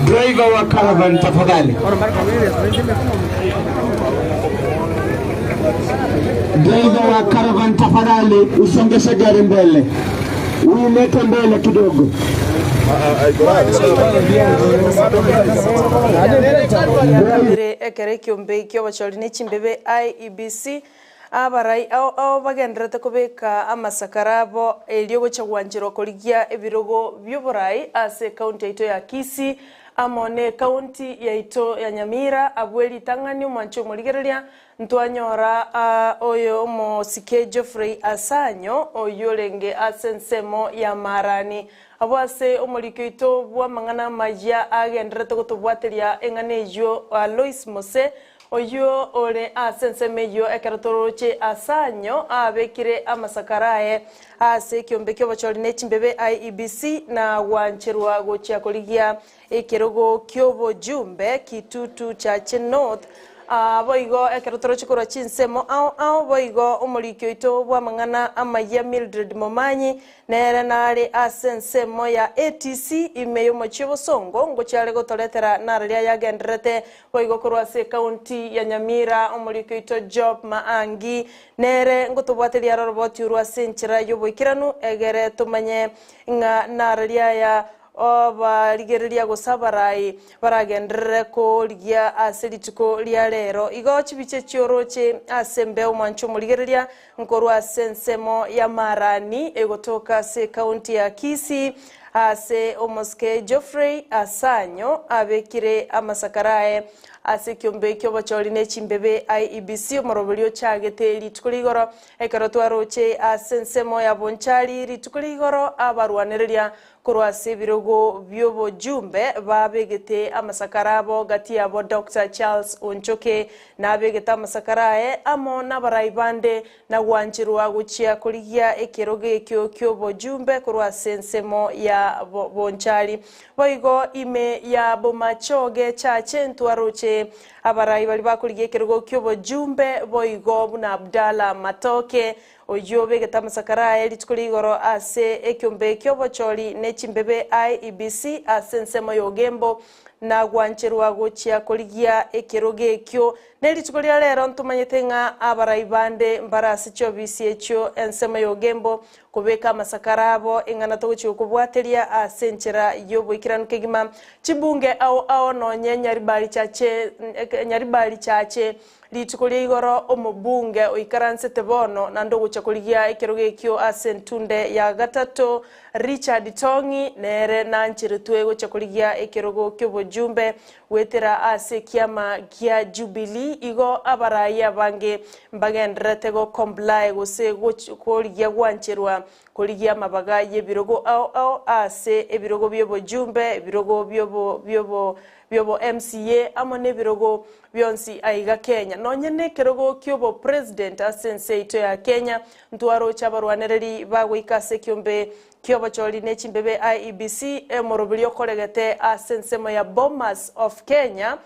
[SPEAKER 7] Driver wa caravan tafadhali. Driver wa caravan tafadhali, usongeshe gari mbele. Uilete mbele kidogo.
[SPEAKER 8] Ekere kiombe ky'obachori n'echimbebe IEBC abarai ao bagenderete kubeka amasakara abo elio gochagwanjiro korigia ebirogo by'oborai ase county yaito ya Kisii amone county yaito ya Nyamira abweli tangani mwancho murigereria ntwanyora oyo Mosike Geoffrey Asanyo oyo lenge asensemo ya marani abwase omuriko ito bwa mangana maya agenderete gotobwateria enganejo Lois Mose oyo ore asensemeyo ekeratoroche Asanyo abekire amasakarae ase kiombe ky'obachori n'echimbebe IEBC na wancherwa gochia koligia ekerogo ky'obojumbe Kitutu cha North boigo ekeratoroche kora chinsemo ao boigo omurikyo ito bwa mangana amaya Mildred Momanyi nere nare asensemo ya ATC imeyo mochibo songo ngochale gotoletera nararia yagenderete boigo korwa se county ya Nyamira omurikyo ito Job Maangi nere ngotobwateria roboti urwa senchira yoboikiranu egere tumanye nga nararia ya barigereria gosabarai baragendere ko ligia aselituko lia lero igo chibiche chioroche asembe omwancho murigereria nkorwa sensemo ya marani egotoka se county ya Kisii ase Mosike Geoffrey Asanyo abekire amasakarae ase kiombe ky'obachori n'echimbebe IEBC omoroberio chagete litukuligoro ekarotwaroche asensemo ya bonchari litukuligoro abarwanereria korwase birogo by'obojumbe babegete amasakarabo gati yabo Dr. Charles Onchoke nabegete amasakarae amo n'abaraibande na gwanchirwa guchia koligia ekeroge ky'obojumbe korwase nsemo ya bonchari boigo ime ya bomachoge chache ntwaroche abarai bali bakoligia ekerogo ky'obojumbe boigo buna Abdalla Matoke oyo begeta amasakara elitukuligoro ase ekyombe ky'obachori n'echimbebe IEBC ase nsemo yogembo na gwancherwa gochia koligia ekeroge ekyo nelitukulia lero ntumanyete nga abaraibande mbarasi chobisi ekyo ensemo yogembo kubeka amasakara abo engana togochi okubwateria ase nchera yoboikiranu kegima chibunge ao nonye nyaribali chache litukulia igoro omubunge oikaransete bono nando gocha koligia ekeroge ekyo ase ntunde ya gatatu Richard Tongi nere nanchiritwe gocha koligia ekerogo ky'obojumbe wetera ase kiama kia Jubilee igo abaraya bange mbagenderete go comply gose koligia gwancherwa koligia mabaga yebirogo ao ase ebirogo by'obojumbe ebirogo byobo MCA amone birogo byonsi aiga Kenya nonyene kerogo kyobo president asense ito ya Kenya ntwaro chabarwanereri bagwikase kyombe ky'obachori n'echimbebe IEBC emorobilio koregete asensemo ya Bombers of Kenya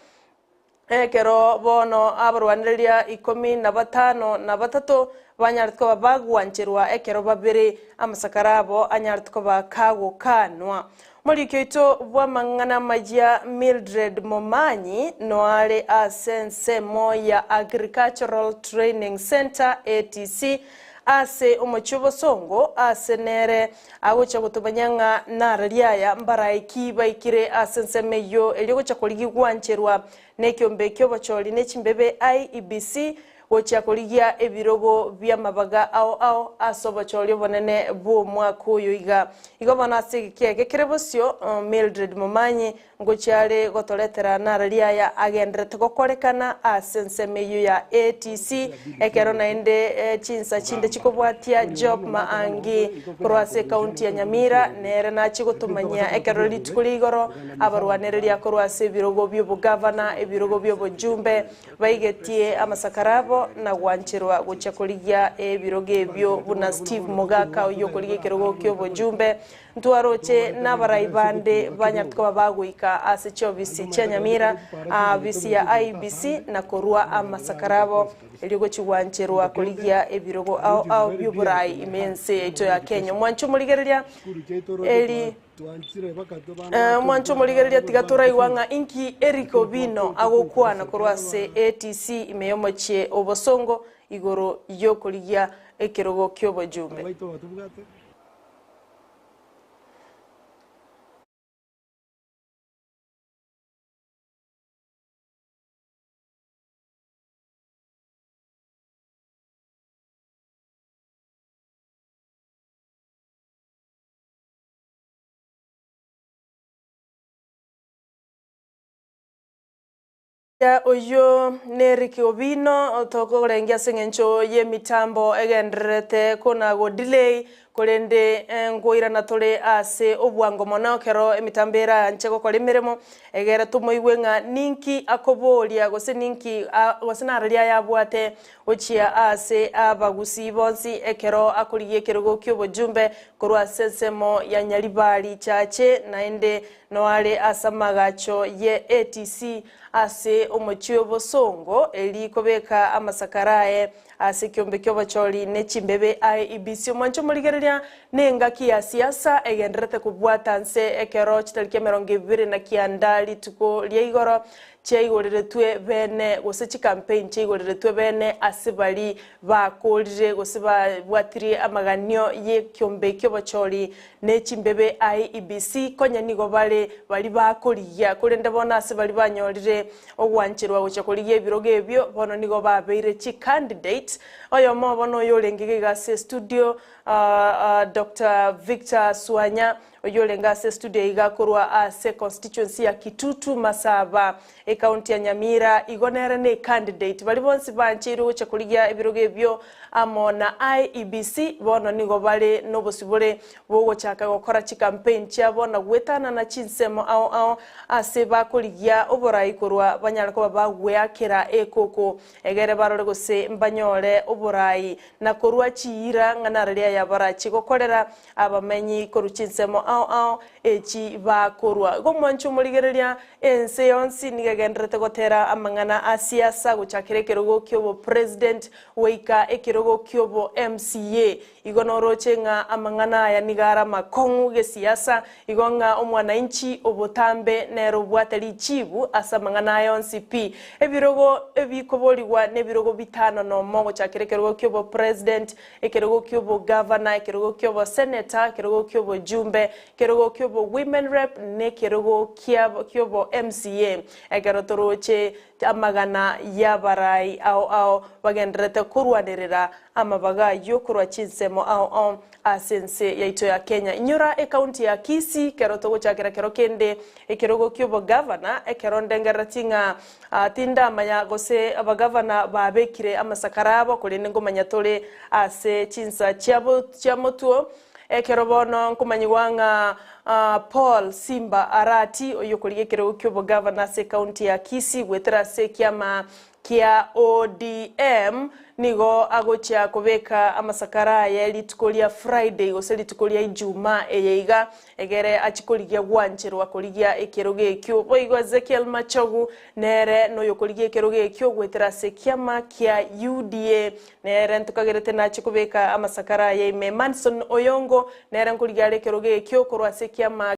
[SPEAKER 8] ekero bono abarwanereria 15 na batatu banyartko bagwancherwa ekero babiri amasakarabo anyartko bakago kanwa Morikyo ito bwa mangana majia Mildred Momanyi noare asensemo ya Agricultural Training Center ATC ase omochubo songo ase nere agocha gutubanyanga narariaya mbara ikiba ikire ase nsemeyo eliogocha koligi gwancherwa nekiombe kyobochori nechimbebe IEBC gocha koligia ebirogo byamabaga ao asobochori bonene bo mwaka uyu iga bana sigike kerebosyo Mildred Momanyi ngochare gotoletera narariaya agendrete gokorekana asensemeyo ya ATC ekero naende chinsa chinde chikobwatia job maangi kurwase county ya Nyamira nere na chigotumanya ekero litukuligoro abarwanereria kurwase birogo byo governor ebirogo byo jumbe baigetie amasakarabo na gwanchirwa gocha koligia ebirogo ebyo buna Steve Mogaka uyo koligia kirogo kyo jumbe ntwaroche nabaraibande banyatwa baguika asicho visi cha Nyamira visi ya IBC na korua amasakarabo eligo chiwancherwa koligia ebirogo au byuburai imense ito ya Kenya mwancho muligereria eli mwancho muligereria tigatora iwanga inki Eriko Bino agokwana korwase ATC imeyomoche obosongo igoro yo koligia ekirogo kyobo jumbe oyo neriki obino otokorengia sengencho ye mitambo egendrete kuna go delay kolende ngoira na tole ase obwango monokero emitambera nchego kolemeremo egera tumoigwenga ninki akobolia gose ninki gose nararia yabwate ochia ase abagusi bonsi ekero akuriye kerogo kyobo jumbe korwa sensemo ya Nyaribali chache naende noale asamagacho ye ATC ase omochio bosongo eli kobeka amasakarae ase kiombe kyobochori nechimbebe IEBC mwancho muligereria nengaki ya siasa egendrete kubwata nse ekero chitalike 20 na kiandali tuko liaigoro cheigoreretwe bene gose chi campaign cheigoreretwe bene asibali bakolire gose bwatiri amaganio ye kiombe kyobochori nechimbebe IEBC konya nigo bali bakoliya kurende bona asibali banyorire ogwanchirwa gocha koliye birogo ebyo bono nigo babeire chi candidate oyo mo bono yolengege gase studio Dr. Victor Swanya oyolenga se studio igakorwa ase constituency ya Kitutu Masaba county ya Nyamira igonera ne candidate bali bonsi banchiru cha kuligia ebirogo ebyo amona IEBC bono nigo bale nobosibole bogo chaka gokora chi campaign chabo na gwetana na chinsemo ao ase bakuligia oborai korwa banyala ko bagwekera ekoko egere barore gose mbanyole oborai na korwa chiira nganareria ya barachi gokorera abamenyi koruchinsemo echi bakorwa gomwancho muligereria ense yonsi nigagendrete gotera amangana asiasa guchakire kerogo kyobo president weika ekirogo kyobo MCA igonoroche nga amangana ya nigara makongu ge siasa igonga omwana inchi obotambe nero bwateli chibu asa mangana yonsi p ebirogo ebikoboligwa nebirogo bitano no mongo chakire kerogo kyobo president ekirogo kyobo governor ekirogo kyobo senator ekirogo kyobo jumbe kerogo kyobo women rep ne kerogo kyobo MCA egerotoroche amagana yabarai ao bagendrete kurwanerera amabaga yokurwa chinsemo asense yaito ya Kenya inyora county ya Kisii kerotogo chakira kerokende ekerogo kyobo governor ekerondengeratinga tinda manya gose abagavana babekire amasakarabo kolende ngomanya tole ase chinsa chiamotuo ekerobono nkumanyiwanga Paul Simba Arati oyokoliye kerogo kyobo governor se county ya Kisii gwetera se kiama kia ODM nigo agocha kobeka amasakara ya litukolia Friday gose litukolia Ijumaa eyeiga egere achikoligia gwanchirwa koligia ekeroge ekyo boigo Ezekiel Machogu nere no yokoligia ekeroge ekyo gwetera se kiama kia UDA nere ntukagerete na achikobeka amasakara ya ime Manson Oyongo nere nkoligia ekeroge ekyo korwa se kiama